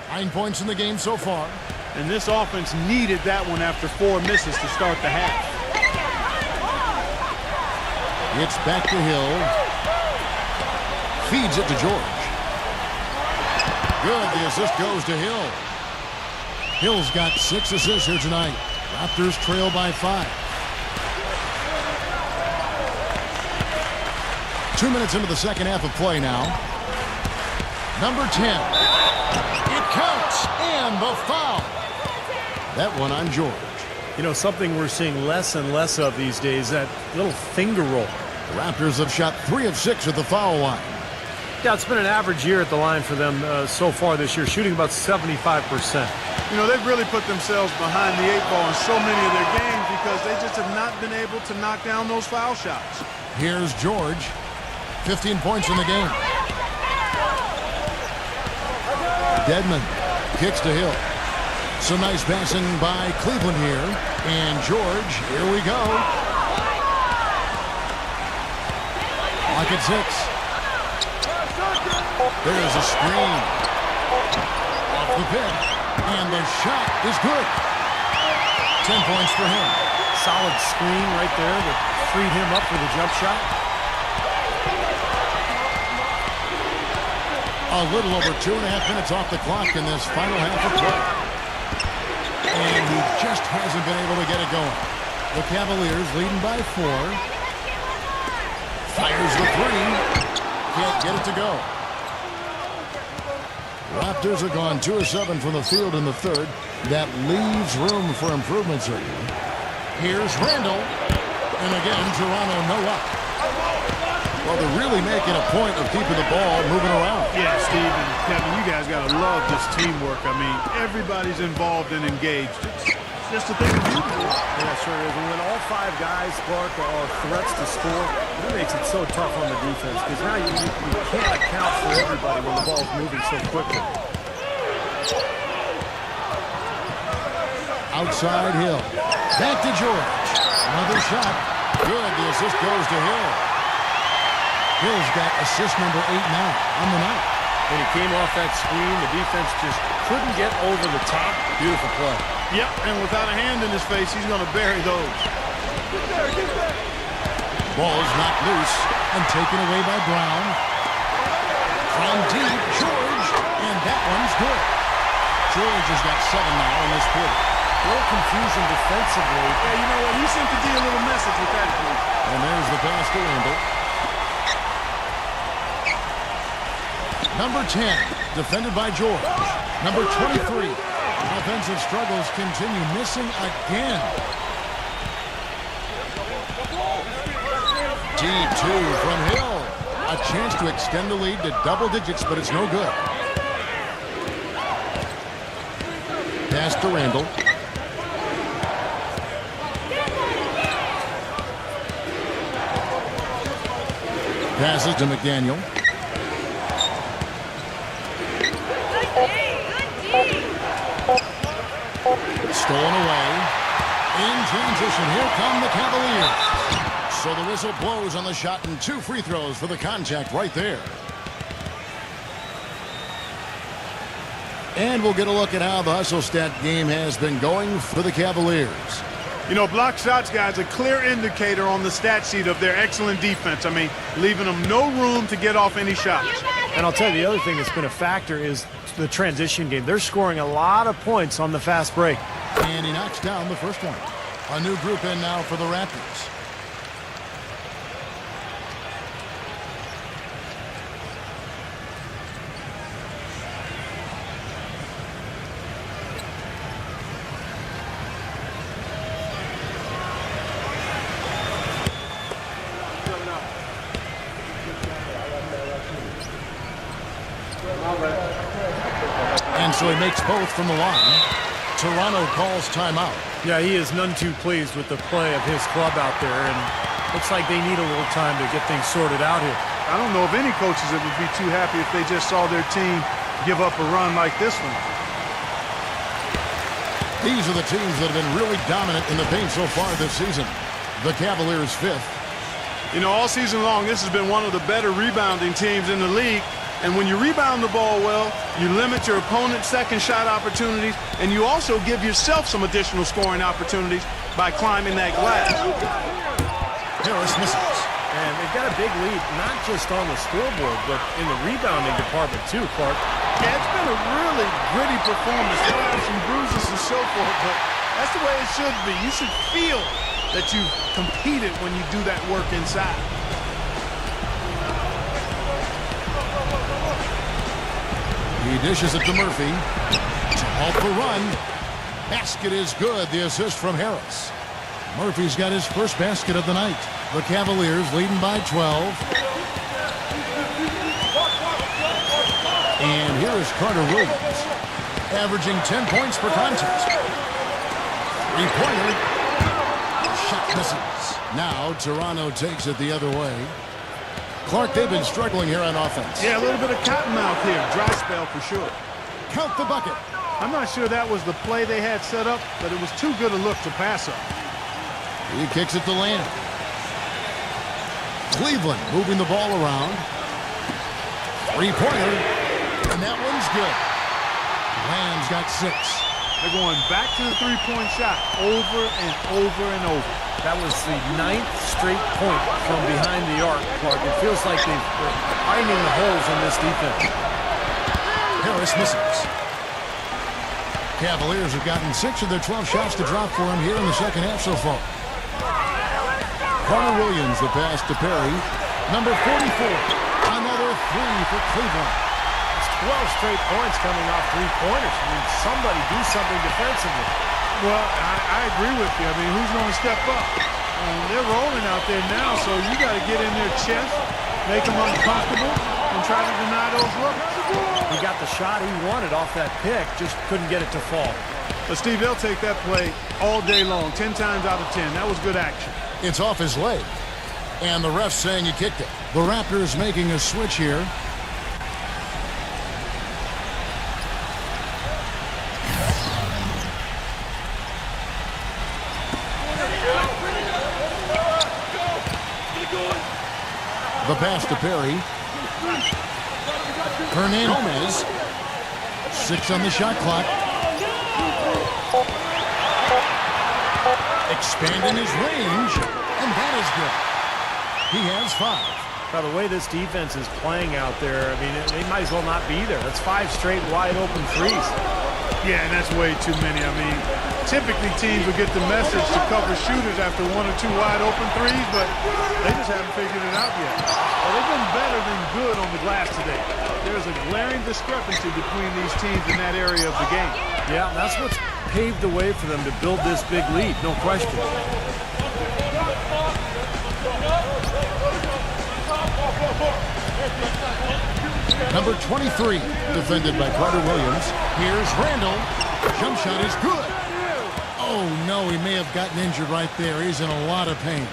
9 points in the game so far. And this offense needed that one after 4 misses to start the half. It's back to Hill. Feeds it to George. Good. The assist goes to Hill. Hill's got 6 assists here tonight. Raptors trail by 5. 2 minutes into the second half of play now. Number 10. It counts. And the foul. That one on George. You know, something we're seeing less and less of these days, that little finger roll. The Raptors have shot 3 of 6 at the foul line. Yeah, it's been an average year at the line for them so far this year, shooting about 75%. You know, they've really put themselves behind the 8 ball in so many of their games because they just have not been able to knock down those foul shots. Here's George. 15 points in the game. Dedmon kicks to Hill. Some nice passing by Cleveland here. And George, here we go. Lock at 6. There's a screen. Off the pick. And the shot is good. 10 points for him. Solid screen right there that freed him up for the jump shot. A little over 2.5 minutes off the clock in this final half of play. And he just hasn't been able to get it going. The Cavaliers leading by 4. Fires the 3. Can't get it to go. Raptors have gone 2 of 7 from the field in the third. That leaves room for improvement, certainly. Here's Randall. And again, Toronto no up. Well, they're really making a point of keeping the ball moving around. Yeah, Steve and Kevin, you guys got to love this teamwork. I mean, everybody's involved and engaged. It's just a thing of beauty. Yeah, it sure is. And when all 5 guys, Clark, are threats to score, that makes it so tough on the defense because now you can't account for everybody when the ball's moving so quickly. Outside Hill. Back to George. Another shot. Good. The assist goes to Hill. Hill's got assist number 8 now on the night. When he came off that screen, the defense just couldn't get over the top. Beautiful play. Yep, and without a hand in his face, he's going to bury those. Ball's knocked loose and taken away by Brown. From deep, George, and that one's good. George has got 7 now in this quarter. A little confusion defensively. Yeah, you know what? He sent the D a little message with that play. And there's the pass to Randall. Number 10, defended by George. Number 23, offensive struggles continue, missing again. Deep 2 from Hill. A chance to extend the lead to double digits, but it's no good. Pass to Randall. Passes to McDaniel. Stolen away. In transition, here come the Cavaliers. So the whistle blows on the shot and 2 free throws for the contact right there. And we'll get a look at how the hustle stat game has been going for the Cavaliers. You know, block shots, guys, a clear indicator on the stat sheet of their excellent defense. I mean, leaving them no room to get off any shots. And I'll tell you, the other thing that's been a factor is the transition game. They're scoring a lot of points on the fast break. And he knocks down the first one. A new group in now for the Raptors. And so he makes both from the line. Toronto calls timeout. Yeah, he is none too pleased with the play of his club out there, and looks like they need a little time to get things sorted out here. I don't know of any coaches that would be too happy if they just saw their team give up a run like this one. These are the teams that have been really dominant in the paint so far this season. The Cavaliers 5th. You know, all season long, this has been one of the better rebounding teams in the league. And when you rebound the ball well, you limit your opponent's second shot opportunities, and you also give yourself some additional scoring opportunities by climbing that glass. Harris misses. And they've got a big lead, not just on the scoreboard, but in the rebounding department too, Clark. Yeah, it's been a really gritty performance. They'll have some bruises and so forth, but that's the way it should be. You should feel that you've competed when you do that work inside. He dishes it to Murphy. To halt the run. Basket is good. The assist from Harris. Murphy's got his first basket of the night. The Cavaliers leading by 12. And here is Carter Williams, averaging 10 points per contest. Three-pointer. Shot misses. Now Toronto takes it the other way. Clark, they've been struggling here on offense. Yeah, a little bit of cottonmouth here. Dry spell for sure. Count the bucket. I'm not sure that was the play they had set up, but it was too good a look to pass up. He kicks it to Lamb. Cleveland moving the ball around. Three-pointer. And that one's good. Lamb's got 6. They're going back to the three-point shot over and over and over. That was the 9th straight point from behind the arc, Clark. It feels like they're finding the holes in this defense. Harris misses. Cavaliers have gotten 6 of their 12 shots to drop for him here in the second half so far. Carter Williams, the pass to Perry. Number 44. Another 3 for Cleveland. It's 12 straight points coming off three-pointers. I mean, somebody do something defensively. Well, I agree with you. I mean, who's going to step up? They're rolling out there now, so you got to get in their chest, make them uncomfortable, and try to deny those looks. He got the shot he wanted off that pick, just couldn't get it to fall. But, Steve, they'll take that play all day long, 10 times out of 10. That was good action. It's off his leg. And the ref's saying he kicked it. The Raptors making a switch here. The pass to Perry. Hernandez. 6 on the shot clock. Expanding his range. And that is good. He has 5. By the way this defense is playing out there, I mean, they might as well not be there. That's 5 straight wide open threes. Yeah, and that's way too many. I mean, typically teams will get the message to cover shooters after 1 or 2 wide open threes, but they just haven't figured it out yet. Well, they've been better than good on the glass today. There's a glaring discrepancy between these teams in that area of the game. Yeah, that's what's paved the way for them to build this big lead, no question. Number 23, defended by Carter Williams. Here's Randall. Jump shot is good. Oh, no, he may have gotten injured right there. He's in a lot of pain.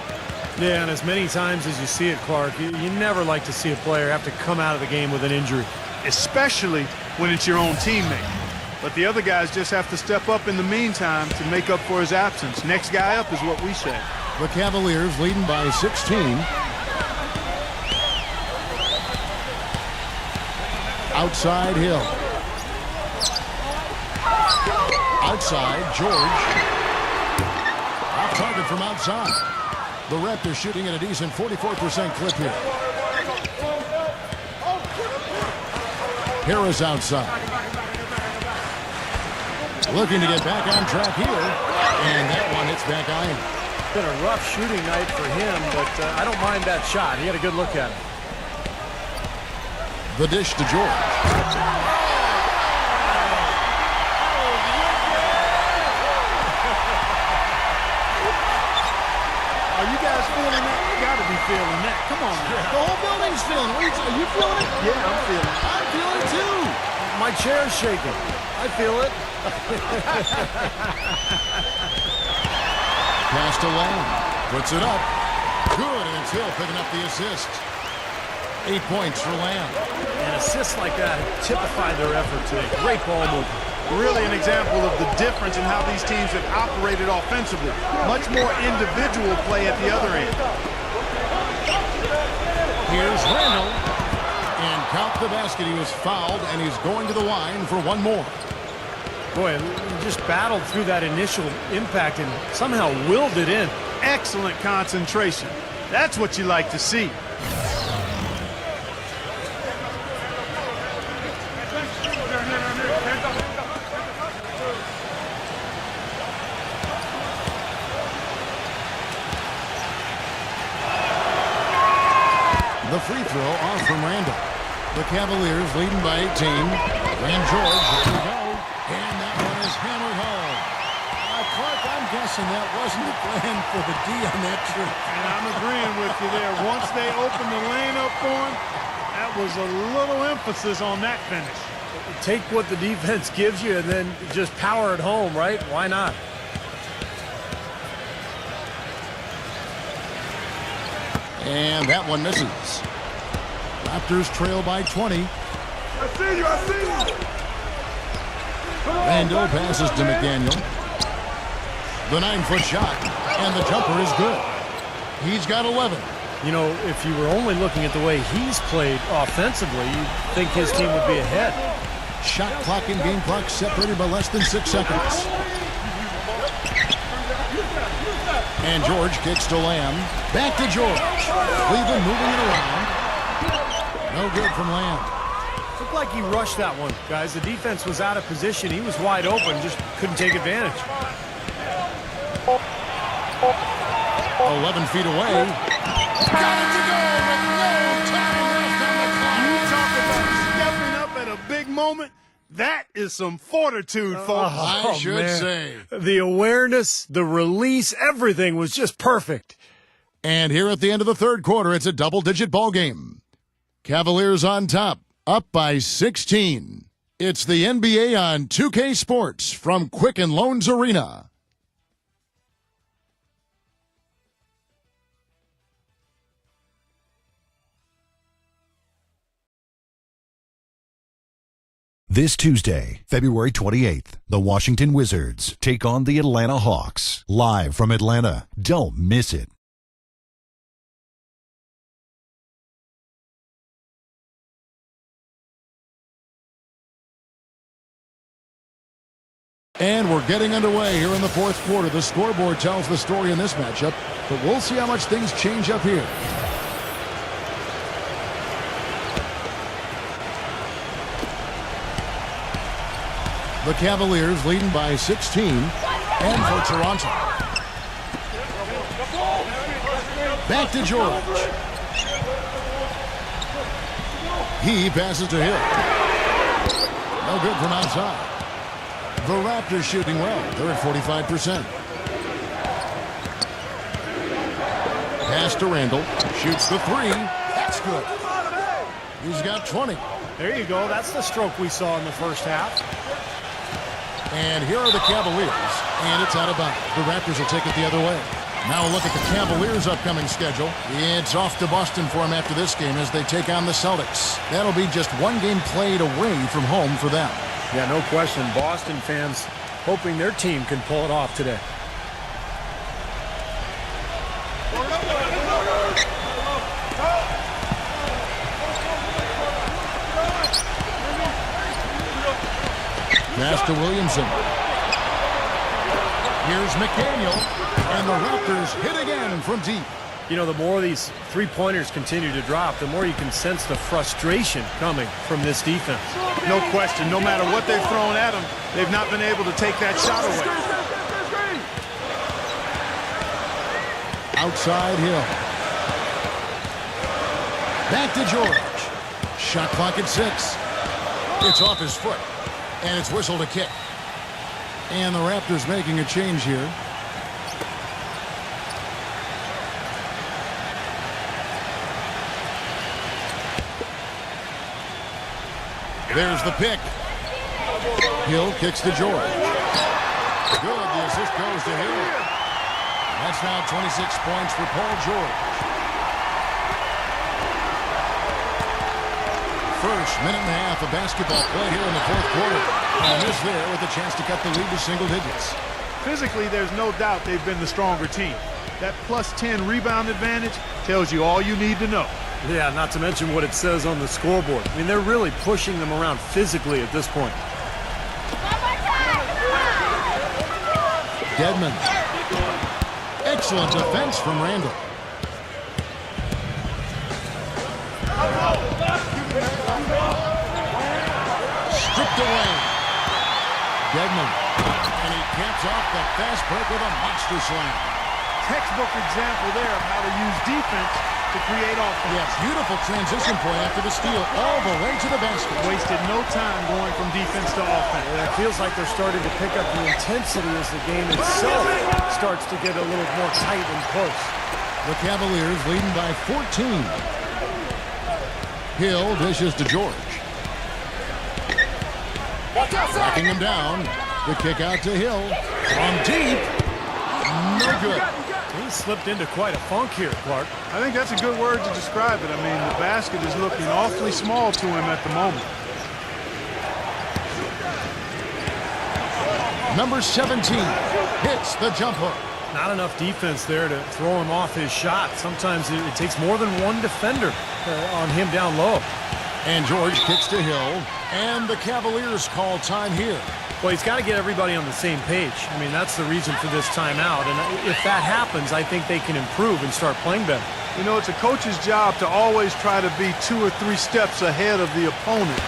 Yeah, and as many times as you see it, Clark, you never like to see a player have to come out of the game with an injury. Especially when it's your own teammate. But the other guys just have to step up in the meantime to make up for his absence. Next guy up is what we say. The Cavaliers leading by 16. Outside Hill. Outside George. Off target from outside. The Raptors shooting at a decent 44% clip here. Harris outside. Looking to get back on track here. And that one hits back iron. Been a rough shooting night for him, but I don't mind that shot. He had a good look at it. The dish to George. Are you guys feeling that? You got to be feeling that. Come on. The whole building's feeling it. Are you feeling it? Yeah, I'm feeling it. I'm feeling it too. My chair's shaking. I feel it. Pass to Lamb. Puts it up. Good, and it's Hill picking up the assist. 8 points for Lamb. And assists like that typify their effort today. Great ball movement. Really an example of the difference in how these teams have operated offensively. Much more individual play at the other end. Here's Randall. And count the basket. He was fouled, and he's going to the line for one more. Boy, he just battled through that initial impact and somehow willed it in. Excellent concentration. That's what you like to see. The free throw off from Randall. The Cavaliers leading by 18. And George, here we go. And that one is hammered home. Clark, I'm guessing that wasn't the plan for the D on that trip. And I'm agreeing with you there. Once they opened the lane up for him, that was a little emphasis on that finish. Take what the defense gives you and then just power it home, right? Why not? And that one misses. Raptors trail by 20. I see you, I see you. Randall passes to McDaniel. The 9-foot shot, and the jumper is good. He's got 11. You know, if you were only looking at the way he's played offensively, you'd think his team would be ahead. Shot clock and game clock separated by less than 6 seconds. And George kicks to Lamb. Back to George. Cleveland moving it around. No good from Lamb. Looked like he rushed that one, guys. The defense was out of position. He was wide open, just couldn't take advantage. 11 feet away. Got it to go with no time left on the clock. You talk about stepping up at a big moment. That is some fortitude, folks. I should say. The awareness, the release, everything was just perfect. And here at the end of the third quarter, it's a double-digit ball game. Cavaliers on top, up by 16. It's the NBA on 2K Sports from Quicken Loans Arena. This Tuesday, February 28th, the Washington Wizards take on the Atlanta Hawks. Live from Atlanta. Don't miss it. And we're getting underway here in the fourth quarter. The scoreboard tells the story in this matchup, but we'll see how much things change up here. The Cavaliers leading by 16, and for Toronto. Back to George. He passes to Hill. No good from outside. The Raptors shooting well. They're at 45%. Pass to Randall. Shoots the three. That's good. He's got 20. There you go. That's the stroke we saw in the first half. And here are the Cavaliers. And it's out of bounds. The Raptors will take it the other way. Now a look at the Cavaliers' upcoming schedule. It's off to Boston for them after this game as they take on the Celtics. That'll be just one game played away from home for them. Yeah, no question. Boston fans hoping their team can pull it off today. Pass to Williamson. Here's McDaniel. And the Raptors hit again from deep. You know, the more these three-pointers continue to drop, the more you can sense the frustration coming from this defense. No question. No matter what they've thrown at them, they've not been able to take that shot away. Outside Hill. Back to George. Shot clock at 6. It's off his foot. And it's whistled a kick. And the Raptors making a change here. There's the pick. Hill kicks to George. Good. The assist goes to Hill. That's now 26 points for Paul George. First minute and a half of basketball play here in the fourth quarter. And this there with a chance to cut the lead to single digits. Physically, there's no doubt they've been the stronger team. That plus 10 rebound advantage tells you all you need to know. Yeah, not to mention what it says on the scoreboard. I mean, they're really pushing them around physically at this point. Dedmon. Excellent defense from Randall. Stripped away. Dedmon. And he caps off the fast break with a monster slam. Textbook example there of how to use defense to create offense. Yeah, beautiful transition point after the steal all the way to the basket. Wasted no time going from defense to offense. And it feels like they're starting to pick up the intensity as the game itself starts to get a little more tight and close. The Cavaliers leading by 14. Hill dishes to George. Backing him down. The kick out to Hill. From deep. No good. He slipped into quite a funk here, Clark. I think that's a good word to describe it. I mean, the basket is looking awfully small to him at the moment. Number 17 hits the jump hook. Not enough defense there to throw him off his shot. Sometimes it takes more than one defender on him down low. And George kicks to Hill. And the Cavaliers call time here. Well, he's got to get everybody on the same page. I mean, that's the reason for this timeout. And if that happens, I think they can improve and start playing better. You know, it's a coach's job to always try to be 2 or 3 steps ahead of the opponent.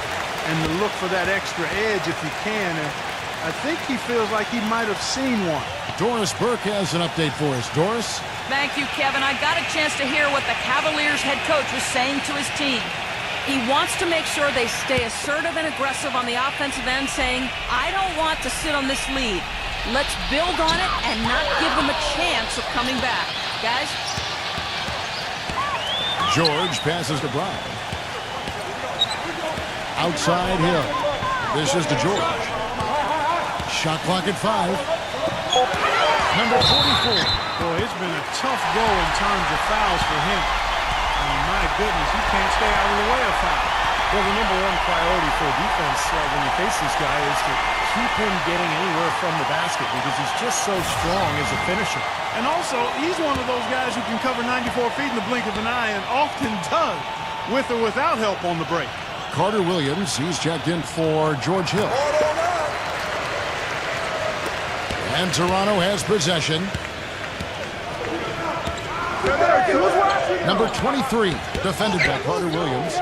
and to look for that extra edge if you can. And I think he feels like he might have seen one. Doris Burke has an update for us. Doris? Thank you, Kevin. I got a chance to hear what the Cavaliers head coach was saying to his team. He wants to make sure they stay assertive and aggressive on the offensive end, saying, I don't want to sit on this lead. Let's build on it and not give them a chance of coming back. Guys? George passes to Brown. Outside Hill. This is to George. Shot clock at 5. Number 44. Boy, it's been a tough go in terms of fouls for him. I mean, my goodness, he can't stay out of the way of foul. Well, the number one priority for a defense when you face this guy is to keep him getting anywhere from the basket because he's just so strong as a finisher. And also, he's one of those guys who can cover 94 feet in the blink of an eye and often does, with or without help on the break. Carter Williams, he's checked in for George Hill. And Toronto has possession. Number 23, defended by Carter Williams.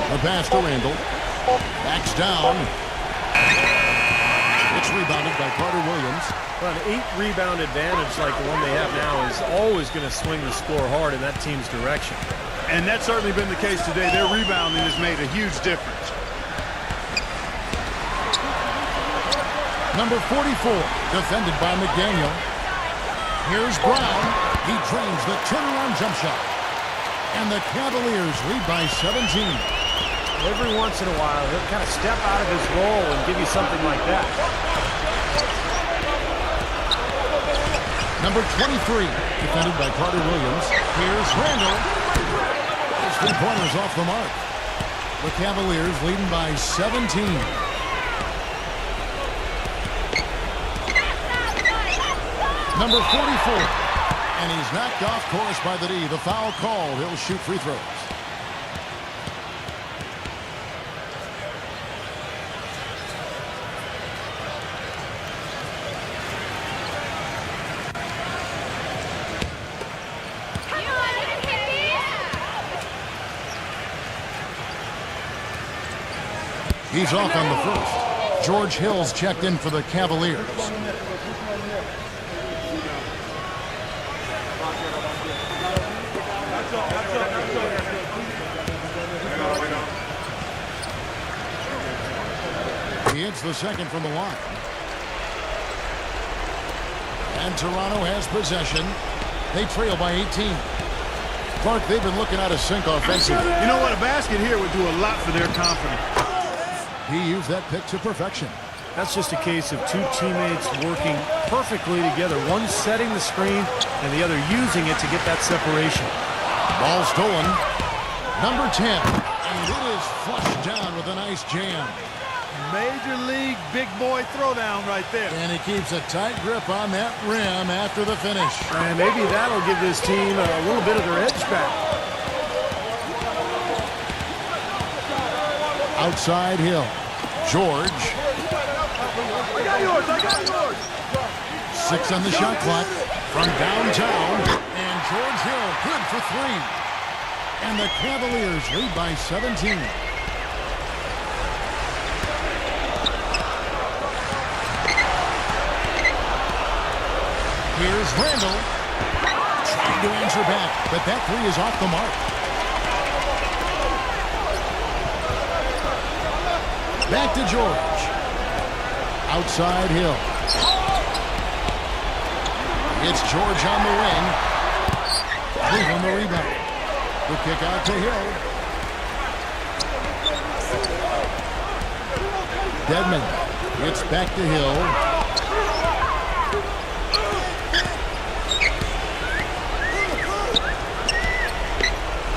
The pass to Randall. Backs down. It's rebounded by Carter Williams. Well, an 8-rebound advantage like the one they have now is always going to swing the score hard in that team's direction. And that's certainly been the case today. Their rebounding has made a huge difference. Number 44, defended by McDaniel. Here's Brown. He drains the turnaround jump shot. And the Cavaliers lead by 17. Every once in a while, he'll kind of step out of his role and give you something like that. Number 23, defended by Carter Williams. Here's Randall. His three-pointers off the mark. The Cavaliers leading by 17. Number 44. And he's knocked off course by the D. The foul called. He'll shoot free throws. He's off on the first. George Hill's checked in for the Cavaliers. He hits the second from the line. And Toronto has possession. They trail by 18. Clark, they've been looking out of sync offensively. You know what? A basket here would do a lot for their confidence. He used that pick to perfection. That's just a case of two teammates working perfectly together. One setting the screen and the other using it to get that separation. Ball stolen. Number 10. And it is flushed down with a nice jam. Major league big boy throwdown right there. And he keeps a tight grip on that rim after the finish. And maybe that'll give this team a little bit of their edge back. Outside Hill. George. I got yours. 6 on the shot clock from downtown. And George Hill good for 3. And the Cavaliers lead by 17. Here's Randall. Trying to answer back, but that 3 is off the mark. Back to George. Outside Hill. It's George on the wing. Cleveland the rebound. The kick out to Hill. Dedmon. It's back to Hill.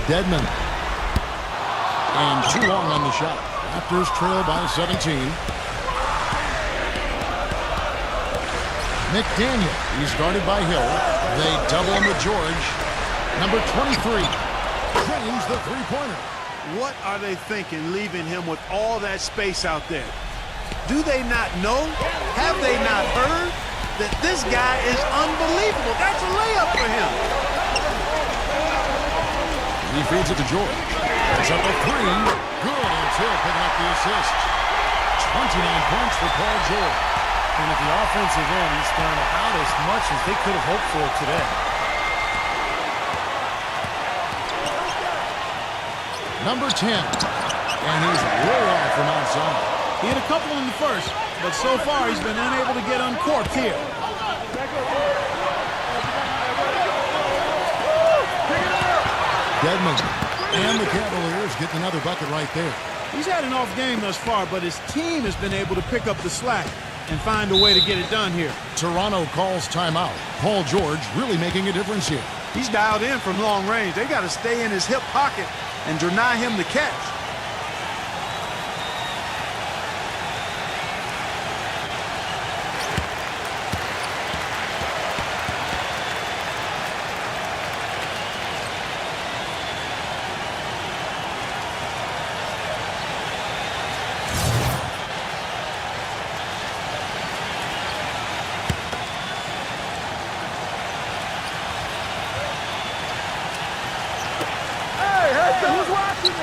Dedmon. And too long on the shot. Raptors trail by 17. McDaniel. He's guarded by Hill. They double him with George. Number 23. Drains the three-pointer. What are they thinking leaving him with all that space out there? Do they not know? Have they not heard? that this guy is unbelievable. That's a layup for him. He feeds it to George. That's up a three. Good, and Hill picking up the assist. 29 points for Paul George. And at the offensive end, he's done about as much as they could have hoped for today. Number 10. And he's way off from outside. He hit a couple in the first, but so far he's been unable to get uncorked here. Dedmon and the Cavaliers getting another bucket right there. He's had an off game thus far, but his team has been able to pick up the slack and find a way to get it done here. Toronto calls timeout. Paul George really making a difference here. He's dialed in from long range. They got to stay in his hip pocket and deny him the catch.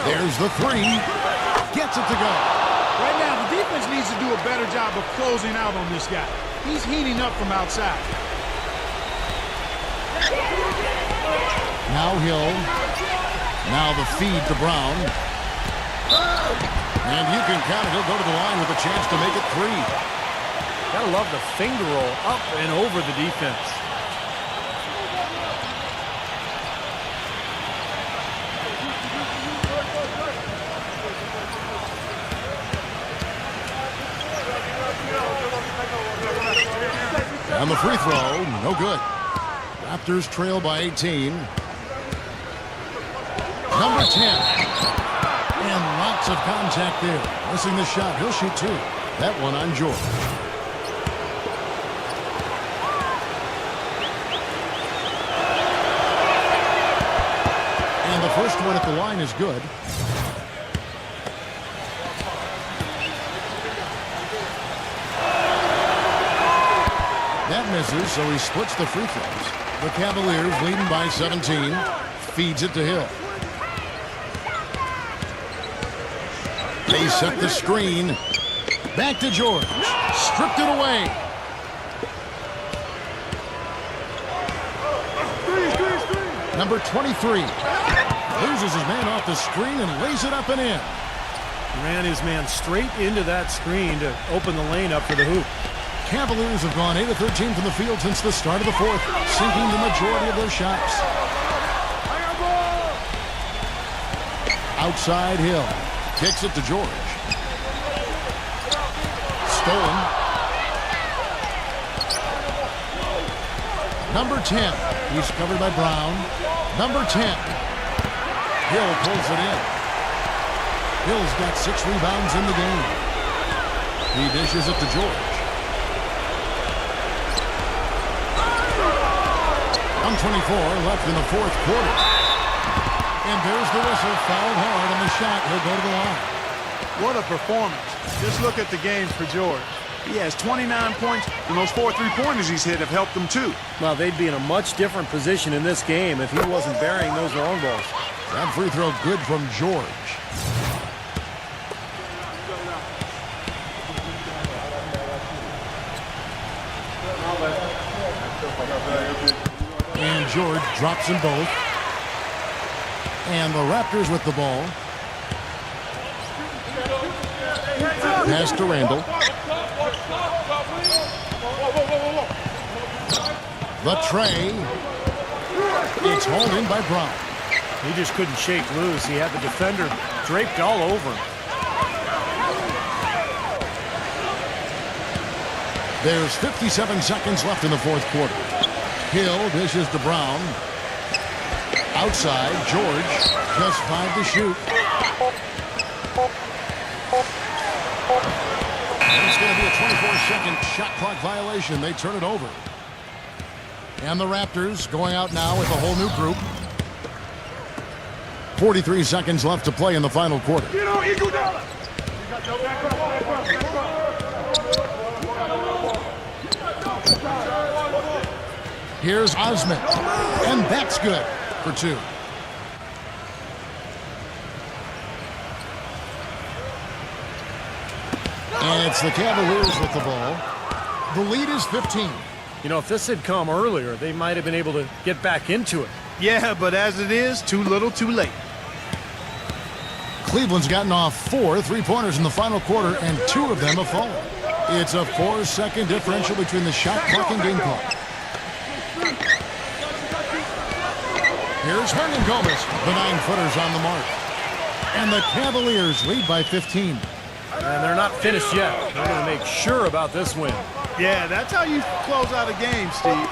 There's the three. Gets it to go. Right now, the defense needs to do a better job of closing out on this guy. He's heating up from outside. Now Hill. Now the feed to Brown. And you can count it. He'll go to the line with a chance to make it three. Gotta love the finger roll up and over the defense. And the free throw, no good. Raptors trail by 18. Number 10. And lots of contact there. Missing the shot. He'll shoot two. That one on George. And the first one at the line is good. That misses, so he splits the free throws. The Cavaliers leading by 17. Feeds it to Hill. They set the screen. Back to George. Stripped it away. Number 23. Loses his man off the screen and lays it up and in. Ran his man straight into that screen to open the lane up for the hoop. Cavaliers have gone 8 of 13 from the field since the start of the fourth, sinking the majority of their shots. Outside Hill. Kicks it to George. Stolen. Number 10. He's covered by Brown. Number 10. Hill pulls it in. Hill's got 6 rebounds in the game. He dishes it to George. 1:24 left in the fourth quarter. And there's the whistle, fouled hard on the shot. He'll go to the line. What a performance. Just look at the games for George. He has 29 points, and those 4 3-pointers he's hit have helped him too. Well, they'd be in a much different position in this game if he wasn't burying those long balls. That free throw good from George. And George drops them both. And the Raptors with the ball. Pass to Randall. The tray. It's hauled in by Brown. He just couldn't shake loose. He had the defender draped all over him. There's 57 seconds left in the fourth quarter. Hill dishes to Brown. Outside, George. Just 5 to shoot. And it's going to be a 24-second shot clock violation. They turn it over. And the Raptors going out now with a whole new group. 43 seconds left to play in the final quarter. Here's Osman. And that's good for 2. And it's the Cavaliers with the ball. The lead is 15. You know, if this had come earlier, they might have been able to get back into it. Yeah, but as it is, too little, too late. Cleveland's gotten off 4 3-pointers in the final quarter, and 2 of them have fallen. It's a 4-second differential between the shot clock and game clock. Here's Hernan Gomez. The 9-footers on the mark. And the Cavaliers lead by 15. And they're not finished yet. They're going to make sure about this win. Yeah, that's how you close out a game, Steve.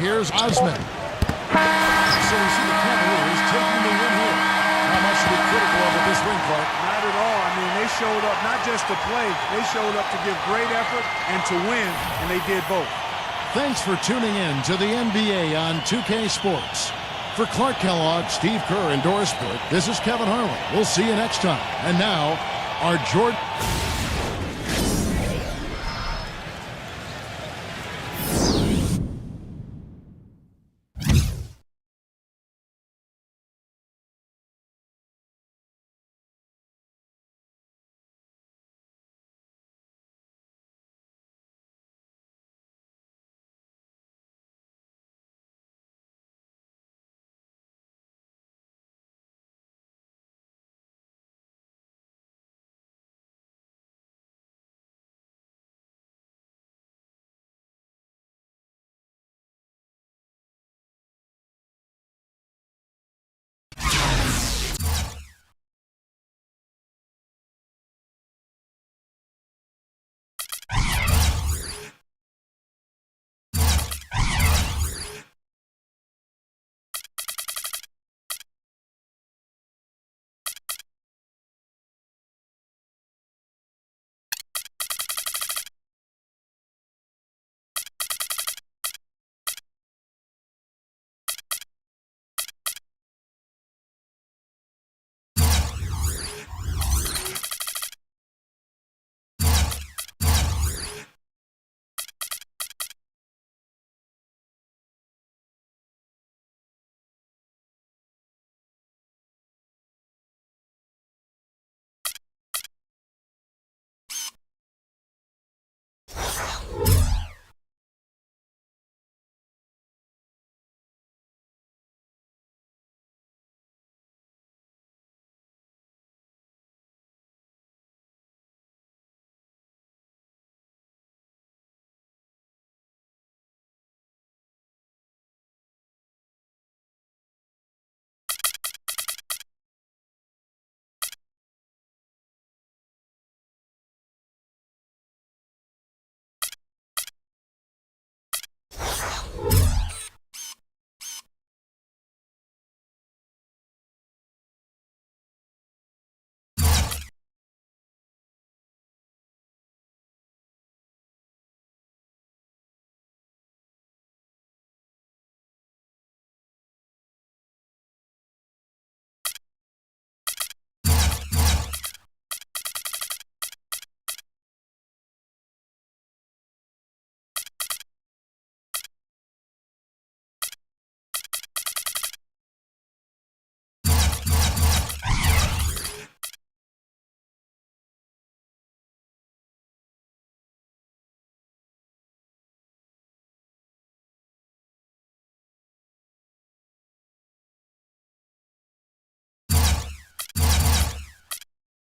Here's Osman. So we see the Cavaliers taking the win here. Not much to be critical of at this ring, Clark. Not at all. I mean, they showed up not just to play. They showed up to give great effort and to win, and they did both. Thanks for tuning in to the NBA on 2K Sports. For Clark Kellogg, Steve Kerr, and Doris Burke, this is Kevin Harlan. We'll see you next time. And now, our Jordan...